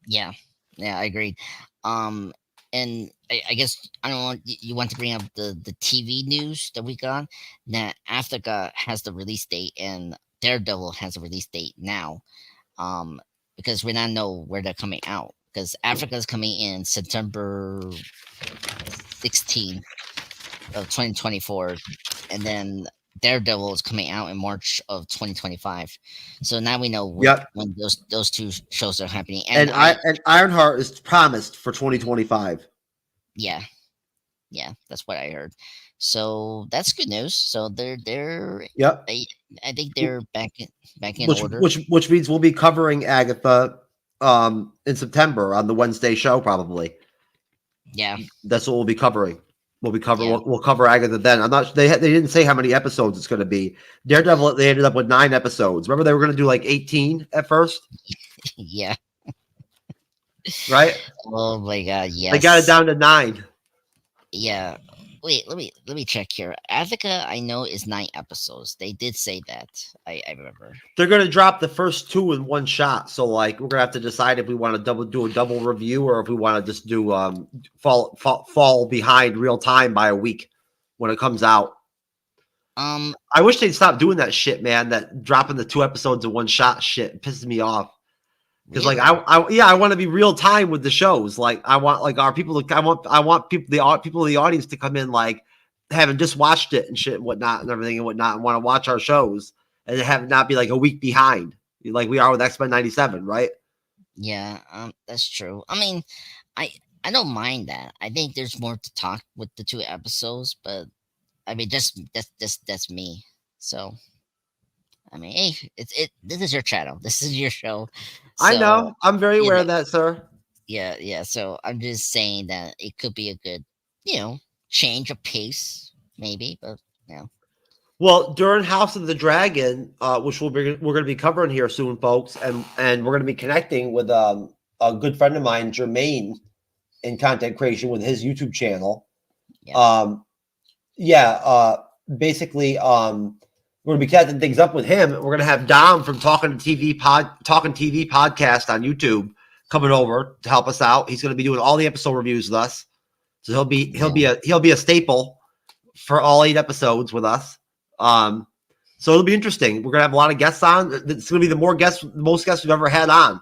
Yeah, I agreed. And I guess I don't want you want to bring up the TV news that we got. That Africa has the release date and Daredevil has a release date now. Because we now know where they're coming out. Because Africa is coming in September 16th of 2024, and then Daredevil is coming out in March of 2025. So now we know when those 2 shows are happening. And Ironheart is promised for 2025. Yeah, that's what I heard. So that's good news. So they're yep. I think they're back in order. Which means we'll be covering Agatha in September on the Wednesday show probably. Yeah, that's what we'll be covering. We'll cover Agatha then. I'm not. They didn't say how many episodes it's going to be. Daredevil. They ended up with 9 episodes. Remember they were going to do like 18 at first. Yeah. Right. Oh my god. Yes. They got it down to 9. Yeah. Wait. Let me check here. Attica, I know, is 9 episodes. They did say that. I remember. They're going to drop the first 2 in one shot. So like we're going to have to decide if we want to do a double review or if we want to just do fall behind real time by a week when it comes out. I wish they'd stop doing that shit, man. That dropping the 2 episodes in one shot shit pisses me off. Because really? I want to be real time with the shows. Like I want our people to, I want people in the audience to come in like having just watched it and shit and whatnot and everything and whatnot and want to watch our shows and have not be like a week behind like we are with X-Men 97, right? Yeah, that's true. I mean, I don't mind that. I think there's more to talk with the 2 episodes, but I mean that's me. So I mean, hey, this is your channel. This is your show. So, I know. I'm very aware of that, sir. Yeah. So I'm just saying that it could be a good, change of pace, maybe. But Well, during House of the Dragon, which we're going to be covering here soon, folks, and we're going to be connecting with a good friend of mine, Jermaine, in content creation with his YouTube channel. Yeah. Basically, we're going to be catching things up with him. We're going to have Dom from Talking TV podcast on YouTube coming over to help us out. He's going to be doing all the episode reviews with us, so he'll be a staple for all 8 episodes with us. So it'll be interesting. We're going to have a lot of guests on. It's going to be the most guests we've ever had on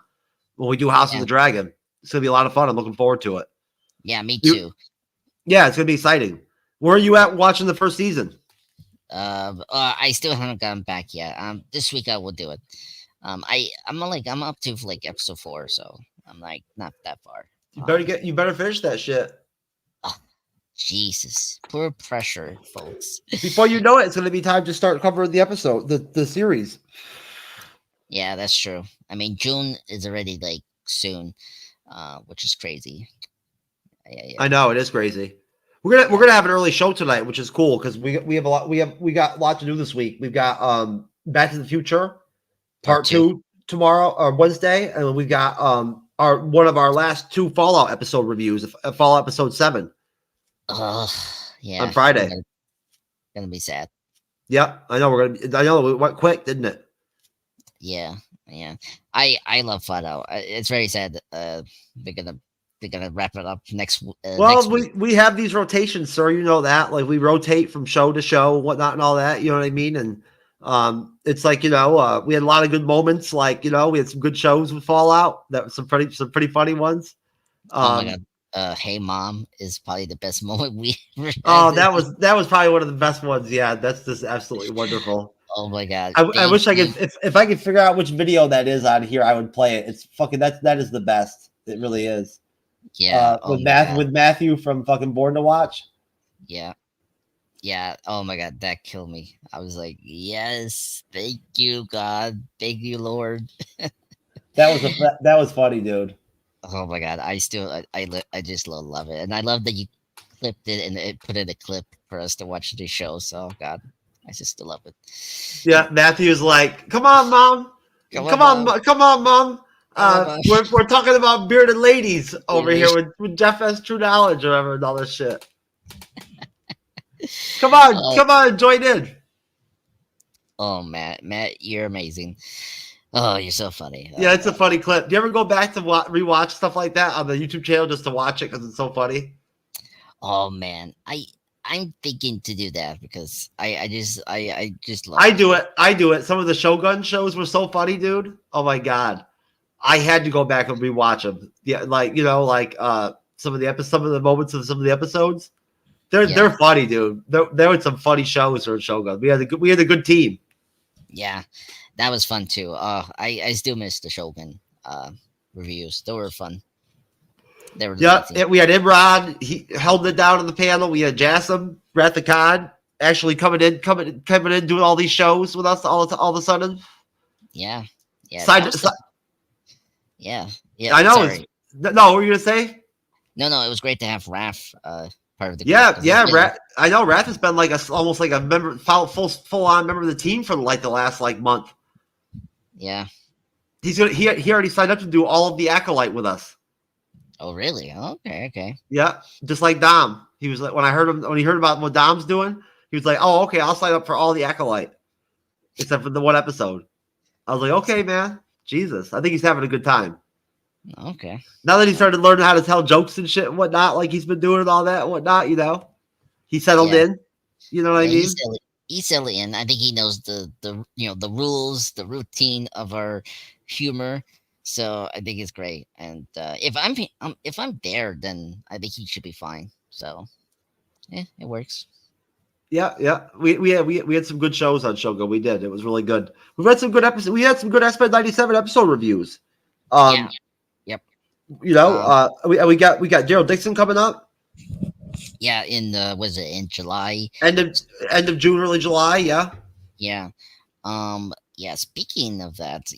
when we do House of the Dragon. It's going to be a lot of fun. I'm looking forward to it. Yeah, me too. Yeah, it's going to be exciting. Where are you at watching the first season? I still haven't gotten back yet. This week I will do it. I'm up to like episode 4, so I'm like not that far. You better finish that shit. Oh, Jesus, poor pressure, folks. Before you know it, it's gonna be time to start covering the episode, the series. Yeah, that's true. I mean, June is already like soon, which is crazy. Yeah. I know it is crazy. We're gonna have an early show tonight, which is cool because we have a lot. We got a lot to do this week. We've got Back to the Future Part 2 tomorrow or Wednesday, and we got one of our last 2 Fallout episode reviews, Fallout episode 7. Yeah. On Friday. Gonna be sad. Yep, I know I know it went quick, didn't it? Yeah. I love Fallout. It's very sad. They're gonna wrap it up next. Well, next we have these rotations, sir. You know that. Like we rotate from show to show, whatnot, and all that. You know what I mean? And it's like we had a lot of good moments. Like we had some good shows with Fallout. That was some pretty funny ones. Oh my god! Hey Mom is probably the best moment we. Oh, that was probably one of the best ones. Yeah, that's just absolutely wonderful. Oh my god! I wish I could if I could figure out which video that is on here, I would play it. It's fucking that is the best. It really is. Yeah. With Matthew from fucking Born to Watch. Yeah. Oh my god, that killed me. I was like, yes, thank you, God, thank you, Lord. that was funny, dude. Oh my god, I just love it, and I love that you clipped it and it put in a clip for us to watch the show. So God, I just love it. Yeah, Matthew's like, come on, Mom, come on, Mom. We're talking about bearded ladies over here with Jeff has TrueKnowledge or whatever and all this shit. Come on, join in. Oh, Matt, you're amazing. Oh, you're so funny. Yeah, it's a funny clip. Do you ever go back to rewatch stuff like that on the YouTube channel just to watch it because it's so funny? Oh man, I'm thinking to do that because I just love. I do it. Some of the Shogun shows were so funny, dude. Oh my god. I had to go back and rewatch them. Yeah, some of the moments of some of the episodes. They're funny, dude. There were some funny shows for Shogun. We had a good team. Yeah, that was fun too. I still miss the Shogun reviews. They were fun. They were we had Imran. He held it down on the panel. We had Jassim, Wrath of Khan, actually coming in, doing all these shows with us all of a sudden. Yeah. Yeah. I know. No, what were you gonna say? No. It was great to have Raph part of the group. Yeah. I know Raph has been like almost like a member, full on member of the team for like the last month. Yeah. He already signed up to do all of the Acolyte with us. Oh really? Okay. Yeah, just like Dom. He was like when he heard about what Dom's doing, he was like, "Oh, okay, I'll sign up for all the Acolyte, except for the one episode." I was like, "Okay, man." Jesus, I think he's having a good time. Okay. Now that he started learning how to tell jokes and shit and whatnot, like he's been doing and all that and whatnot, he settled in. You know what I mean? He's settled in. I think he knows the rules, the routine of our humor. So I think it's great. And if I'm there, then I think he should be fine. So it works. Yeah. We had some good shows on Shogun. We did. It was really good. We've had some good episodes. We had some good Aspect 97 episode reviews. Yep. We got Daryl Dixon coming up. Yeah, in July? End of June, early July, yeah. Yeah. Yeah, speaking of that,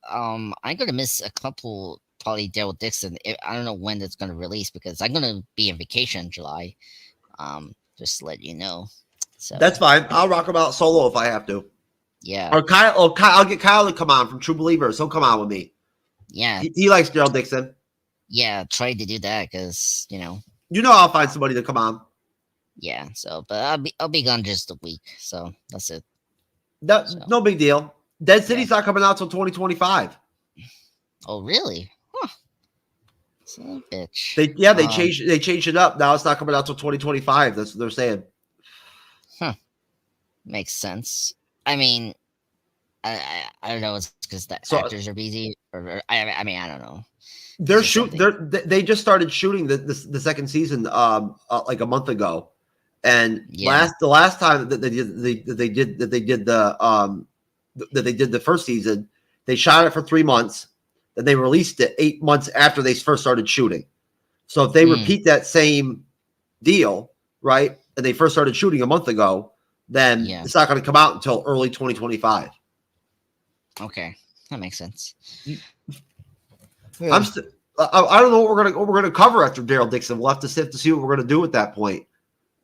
I'm gonna miss a couple probably Daryl Dixon. I don't know when that's gonna release because I'm gonna be on vacation in July. Just to let you know. So that's fine. I'll rock him out solo if I have to. Yeah. Or Kyle. I'll get Kyle to come on from True Believers. He'll come on with me. Yeah. He likes Daryl Dixon. Yeah, try to do that because I'll find somebody to come on. Yeah. So, but I'll be gone just a week. So that's it. No big deal. Dead City's not coming out till 2025. Oh really? Huh. Son of a bitch. They changed it up. Now it's not coming out till 2025. That's what they're saying. Huh. Makes sense. I mean, I don't know. It's because the actors are busy, or I mean, I don't know. They just started shooting the second season like a month ago, and the last time that they did the first season, They shot it for 3 months, then they released it 8 months after they first started shooting. So if they repeat that same deal, right, and they first started shooting a month ago, then it's not going to come out until early 2025. Okay, that makes sense. I don't know what we're gonna cover after Daryl Dixon. We'll have to see what we're gonna do at that point.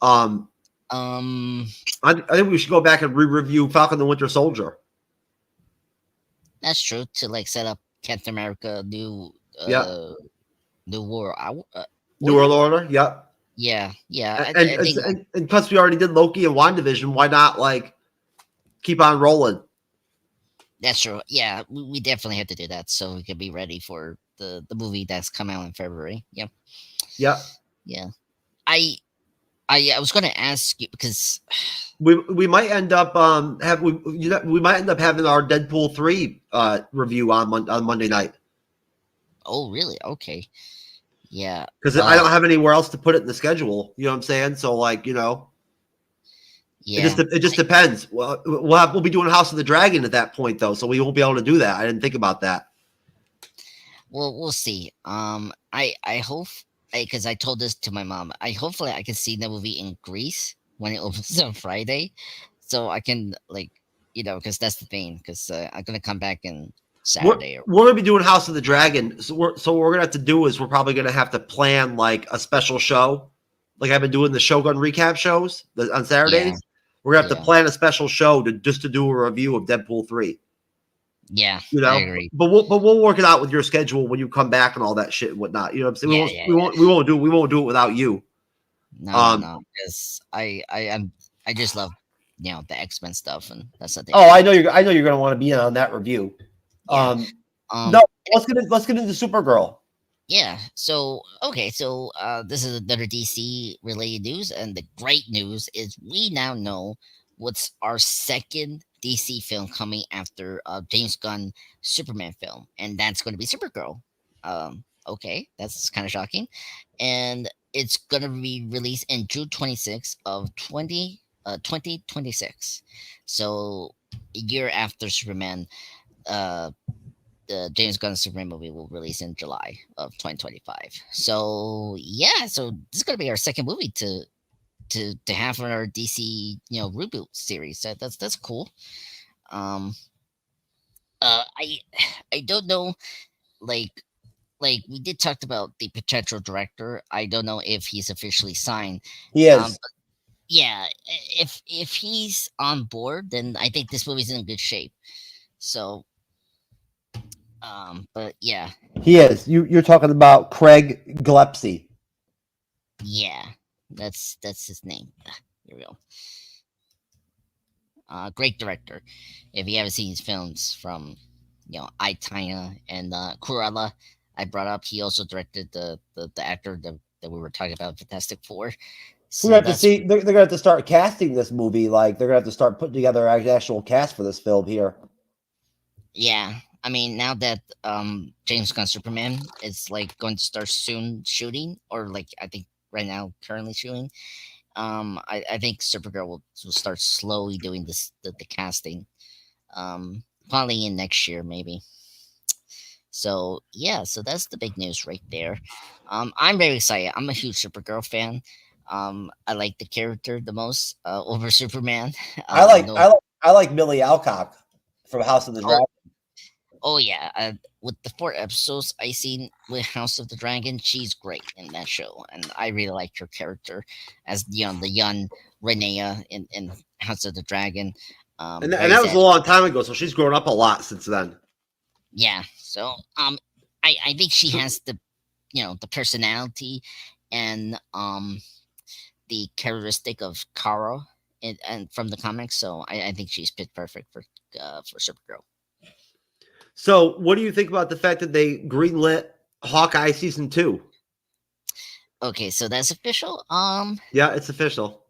I think we should go back and re-review Falcon the Winter Soldier. That's true, to like set up Captain America New World New World Order. Yep. Yeah. And plus we already did Loki and WandaVision. Why not like keep on rolling? That's true. Yeah, we definitely have to do that so we can be ready for the movie that's come out in February. Yep. Yep. Yeah. I was going to ask you because we might end up we might end up having our Deadpool 3 review on Monday night. Oh, really? Okay. Yeah. Because I don't have anywhere else to put it in the schedule. You know what I'm saying? So like, yeah. It just depends. Well, we'll be doing House of the Dragon at that point though, so we won't be able to do that. I didn't think about that. Well, we'll see. I hope, because I told this to my mom. Hopefully I can see the movie in Greece when it opens on Friday, so I can because that's the thing. Because I'm gonna come back in Saturday. We're gonna be doing House of the Dragon. So what we're gonna have to do is we're probably gonna have to plan like a special show, like I've been doing the Shogun recap shows on Saturdays. Yeah. We're gonna have to plan a special show to do a review of Deadpool 3. Yeah, I agree. But we'll work it out with your schedule when you come back and all that shit and whatnot. You know what I'm saying? We won't do it without you. No, because I just love the X-Men stuff, and that's the thing. Oh, I know you're gonna want to be in on that review. No, let's get into Supergirl. Yeah. So this is another DC related news, and the great news is we now know what's our second DC film coming after James Gunn Superman film, and that's going to be Supergirl. Okay, that's kind of shocking, and it's going to be released in June 26th of 2026. So a year after Superman, the James Gunn Superman movie will release in July of 2025. So yeah, so this is going to be our second movie to have our DC reboot series. So that's cool. I don't know, like we did talk about the potential director. I don't know if he's officially signed. He is. Yeah, if he's on board, then I think this movie's in good shape. So but yeah, he is. You're talking about Craig Gillespie. Yeah, that's his name. Here we go. Great director. If you haven't seen his films from I, Tonya and Cruella, I brought up, he also directed the actor that we were talking about, Fantastic Four. So we're gonna have to see. They're gonna have to start casting this movie. Like they're gonna have to start putting together an actual cast for this film here. Yeah, I mean, now that James Gunn Superman is like going to start soon shooting, or like I think right now currently shooting, I think Supergirl will start slowly doing the casting, probably in next year maybe. So yeah, so that's the big news right there. I'm very excited. I'm a huge Supergirl fan. I like the character the most over Superman. I like Millie Alcock from House of the Dragon. Oh yeah, with the 4 episodes I seen with House of the Dragon, she's great in that show, and I really liked her character as the young Renea in House of the Dragon. And that was a long time ago, so she's grown up a lot since then. Yeah, so I think she has the the personality and the characteristic of Kara and from the comics, so I think she's fit perfect for Supergirl. So, what do you think about the fact that they greenlit Hawkeye season 2? Okay, so that's official. Yeah, it's official.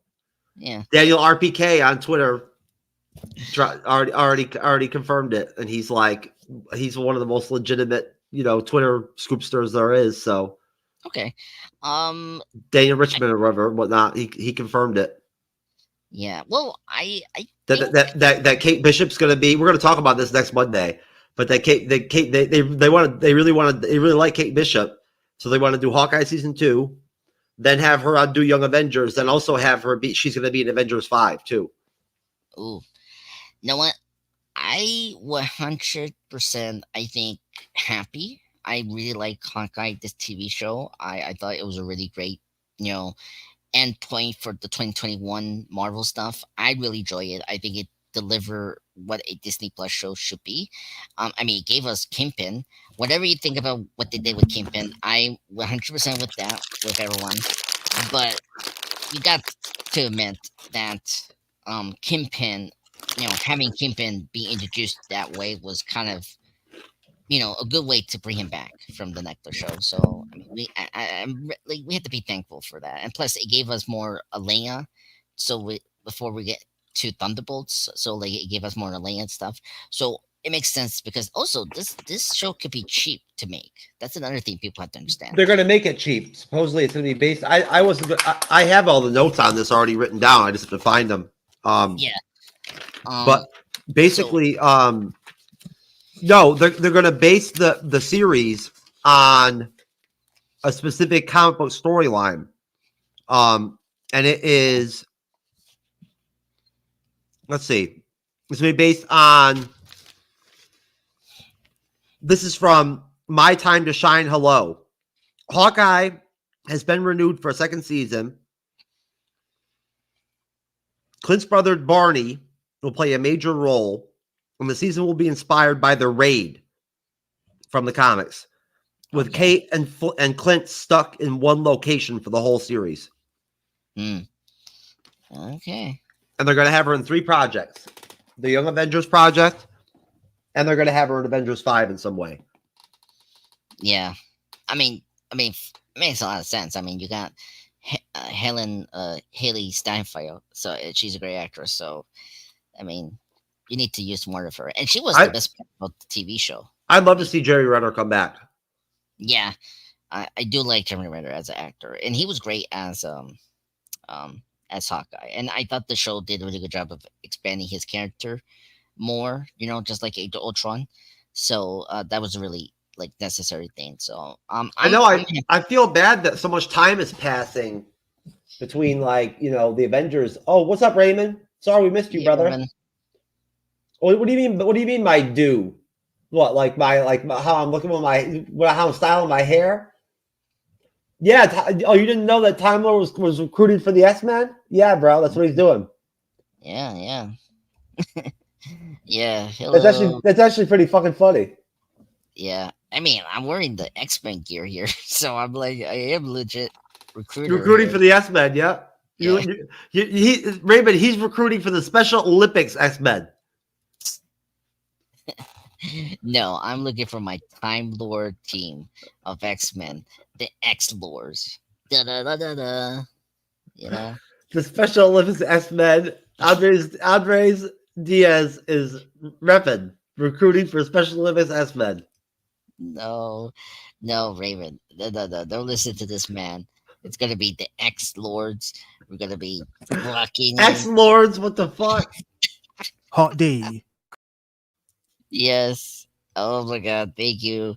Yeah, Daniel RPK on Twitter already confirmed it, and he's like, he's one of the most legitimate, Twitter scoopsters there is. So, okay, Daniel Richmond or whatnot, he confirmed it. Yeah, well, I that Kate Bishop's going to be. We're going to talk about this next Monday. But they really like Kate Bishop, so they want to do Hawkeye season 2, then have her on do Young Avengers, then also have her be. She's going to be in Avengers 5 too. Ooh, you know what? I 100% I think happy. I really like Hawkeye, this TV show. I thought it was a really great, end point for the 2021 Marvel stuff. I really enjoy it. I think it deliver what a Disney Plus show should be. I mean, it gave us Kingpin. Whatever you think about what they did with Kingpin, I 100% with that with everyone. But you got to admit that Kingpin, having Kingpin be introduced that way was kind of, a good way to bring him back from the Nectar show. So I mean, we have to be thankful for that. And plus, it gave us more Elena. So before we get to Thunderbolts, so like it gave us more Elena and stuff. So it makes sense because also this show could be cheap to make. That's another thing people have to understand. They're going to make it cheap. Supposedly, it's going to be based. I have all the notes on this already written down. I just have to find them. But basically, no, they're going to base the series on a specific comic book storyline, and it is. Let's see, it's going to be based on. This is from My Time to Shine. Hello, Hawkeye has been renewed for a second season. Clint's brother Barney will play a major role, and the season will be inspired by the Raid from the comics, with Kate and Clint stuck in one location for the whole series. Okay. And they're going to have her in 3 projects: the Young Avengers project, and they're going to have her in Avengers 5 in some way. Yeah, I mean, it makes a lot of sense. I mean, you got Haley Steinfeld, so she's a great actress. So, I mean, you need to use more of her, and she was the best part of the TV show. I'd love to see Jerry Renner come back. Yeah, I do like Jeremy Renner as an actor, and he was great as Hawkeye. And I thought the show did a really good job of expanding his character more, just like Age of Ultron. So that was a really necessary thing. So I feel bad that so much time is passing between the Avengers. Oh, what's up, Raymond? Sorry we missed you, brother. Raymond. What do you mean? What do you mean by do? What how I'm looking with how I'm styling my hair? Yeah. You didn't know that Time Lord was recruited for the S-Men? Yeah, bro. That's what he's doing. Yeah. Yeah. Hello. That's actually pretty fucking funny. Yeah. I mean, I'm wearing the X-Men gear here, so I'm I am legit recruiting for the X-Men. Yeah. Raymond, he's recruiting for the Special Olympics X-Men. No, I'm looking for my Time Lord team of X-Men, the X-Lords. Da da da da da. The Special Olympics X-Men. Andres Diaz is repping, recruiting for Special Olympics X-Men. No, Raven. No, don't listen to this man. It's gonna be the X-Lords. We're gonna be blocking X-Lords. What the fuck? Hot D. Yes. Oh my god, thank you.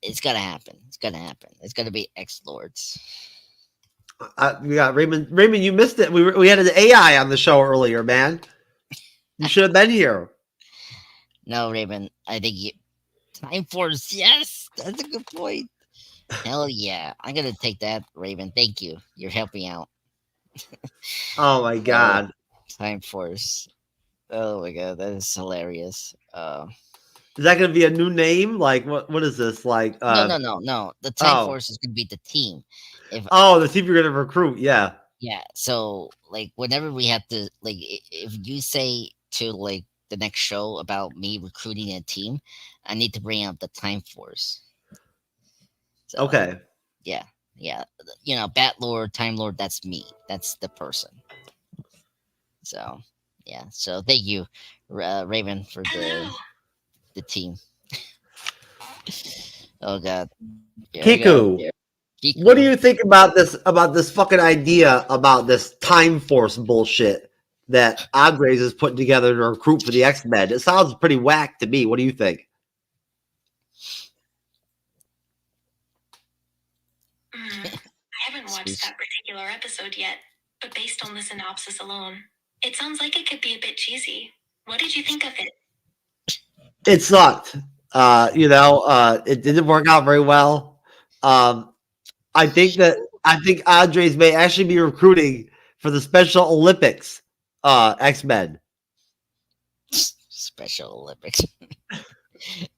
It's gonna happen. It's gonna be X-Lords. Yeah, Raymond, you missed it. We had an AI on the show earlier, man. You should have been here. No, Raven, I think Time Force, yes, that's a good point. Hell yeah. I'm gonna take that, Raven. Thank you. You're helping out. Oh my god. Time Force. Oh my god, that is hilarious. Is that going to be a new name? What is this? No. The Time Force is going to be the team. The team you're going to recruit. Yeah. Yeah. So whenever we have to if you say to the next show about me recruiting a team, I need to bring up the Time Force. So, okay. Yeah. Bat Lord, Time Lord. That's me. That's the person. So yeah. So thank you, Raven, for the team. Oh god. Kiku. What do you think about this fucking idea about this Time Force bullshit? that Andres is putting together to recruit for the X-Men. It sounds pretty whack to me. What do you think? I haven't watched that particular episode yet, but based on the synopsis alone, it sounds like it could be a bit cheesy. What did you think of it? It sucked. It didn't work out very well. I think Andres may actually be recruiting for the Special Olympics X-Men. Special Olympics.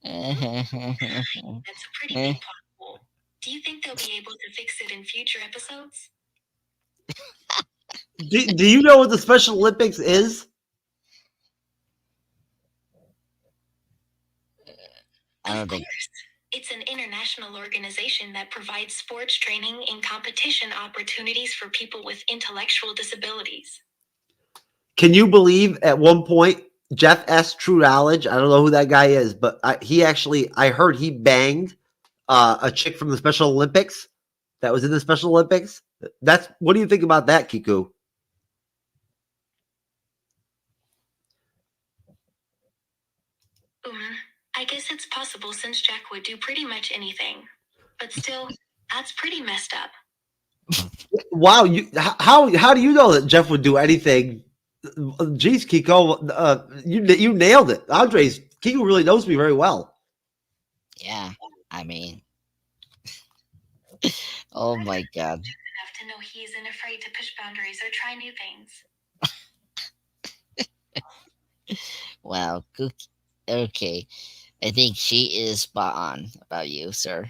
That's a pretty big plot. Do you think they'll be able to fix it in future episodes? Do you know what the Special Olympics is? Of course. It's an international organization that provides sports training and competition opportunities for people with intellectual disabilities. Can you believe at one point Jeff S. TrueKnowledge, I don't know who that guy is, but I heard he banged a chick from the Special Olympics that was in the Special Olympics. What do you think about that, Kiku? I guess it's possible since Jack would do pretty much anything. But still, that's pretty messed up. Wow, how do you know that Jeff would do anything? Jeez, Kiko, you nailed it. Andres, Kiko really knows me very well. Yeah, I mean, oh my God. Enough to know he isn't afraid to push boundaries or try new things. Wow, okay. I think she is spot on about you, sir.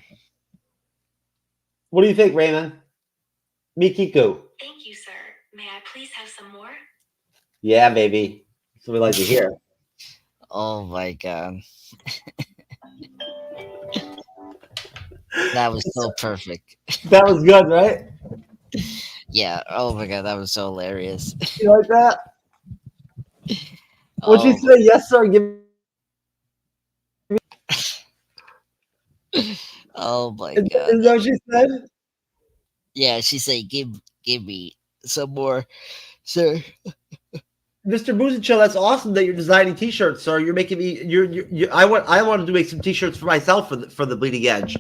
What do you think, Raymond? Me, Kiku. Thank you, sir. May I please have some more? Yeah, baby. That's what we like to hear. Oh my God. That was so perfect. That was good, right? Yeah. Oh my God, that was so hilarious. You like that? What'd you say? Yes, sir. Oh my God. God. Is that what she said? Yeah, she said, give me some more, sir. Mr. Boozenchill, that's awesome that you're designing t-shirts, sir. You're making me I wanted to make some t-shirts for myself for the Bleeding Edge.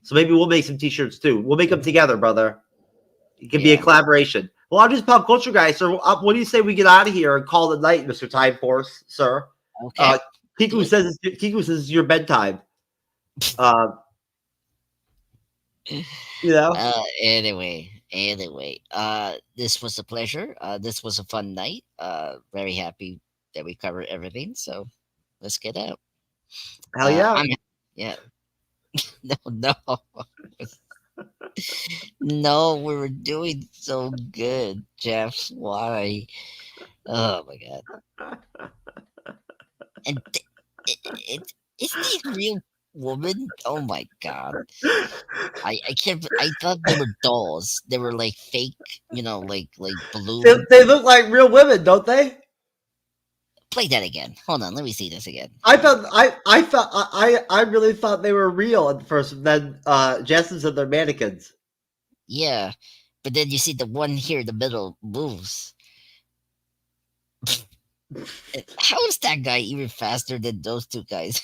So maybe we'll make some t-shirts too. We'll make them together, brother. It can be a collaboration. Well, I'm just pop culture guy, sir. What do you say we get out of here and call it night, Mr. Time Force, sir? Okay. Kiku says it's your bedtime. Anyway, this was a pleasure. This was a fun night. Very happy that we covered everything. So let's get out. Hell yeah. No. No, we were doing so good, Jeff. Why? Oh my God. And isn't he a real woman? Oh my God. I thought they were dolls. They were like fake, like balloon. They look like real women, don't they? Play that again. Hold on, let me see this again. I really thought they were real at first. Then Justin said they're mannequins. Yeah, but then you see the one here in the middle moves. How is that guy even faster than those two guys?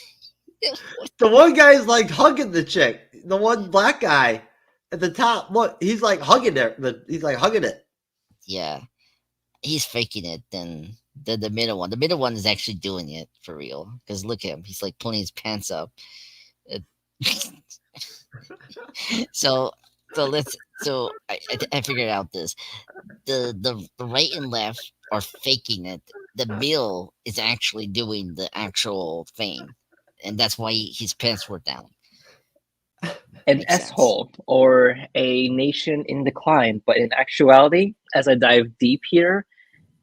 The one guy is like hugging the chick. The one black guy at the top. Look, he's like hugging it. He's like hugging it. Yeah, he's faking it. Then the middle one. The middle one is actually doing it for real. Because look at him. He's like pulling his pants up. So I figured out this. The right and left are faking it. The middle is actually doing the actual thing. And that's why his pants were down. An S-hole or a nation in decline. But in actuality, as I dive deep here,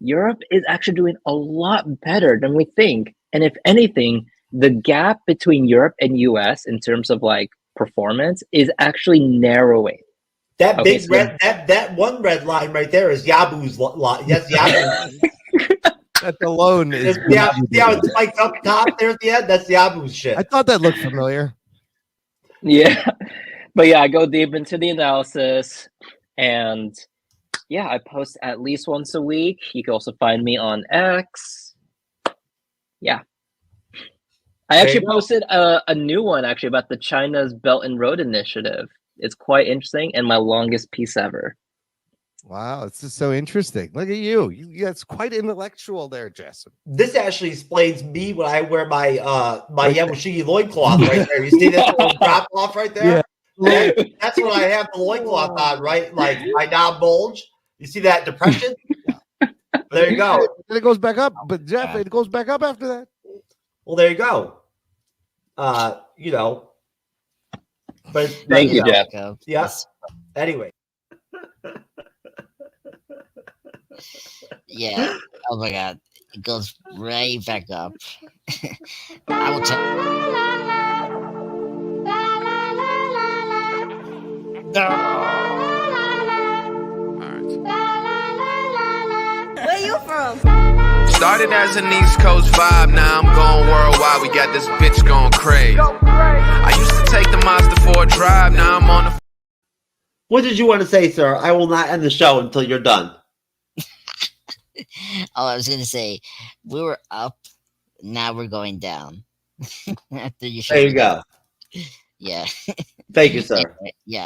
Europe is actually doing a lot better than we think. And if anything, the gap between Europe and US in terms of like performance is actually narrowing. That big red, that one red line right there is Yabu's line. Yes, Yabu. That alone is. It's like up top there at the end. That's Yabu's shit. I thought that looked familiar. Yeah, but yeah, I go deep into the analysis, and Yeah, I post at least once a week. You can also find me on X. Yeah. I actually posted a new one actually about the China's Belt and Road Initiative. It's quite interesting and my longest piece ever. Wow, it's just so interesting. Look at you. That's quite intellectual there, Jason. This actually explains me when I wear my my Yamashita loincloth right there. You see that little drop off right there? Yeah. That's when I have the loincloth on, right? Like my knob bulge. You see that depression? There you go. And it goes back up, but Jeff, it goes back up after that. Well, there you go. You know. But Thank you, Jeff. Yeah. Anyway. Yeah. Oh my god. It goes right back up. I will tell. Where you from? Started as an East Coast vibe, now I'm going worldwide. We got this bitch going crazy. I used to take the Mazda for a drive, now I'm on the. What did you want to say, sir? I will not end the show until you're done. Oh, I was gonna say we were up, now we're going down. After you There you go. Yeah. Thank you, sir. Yeah.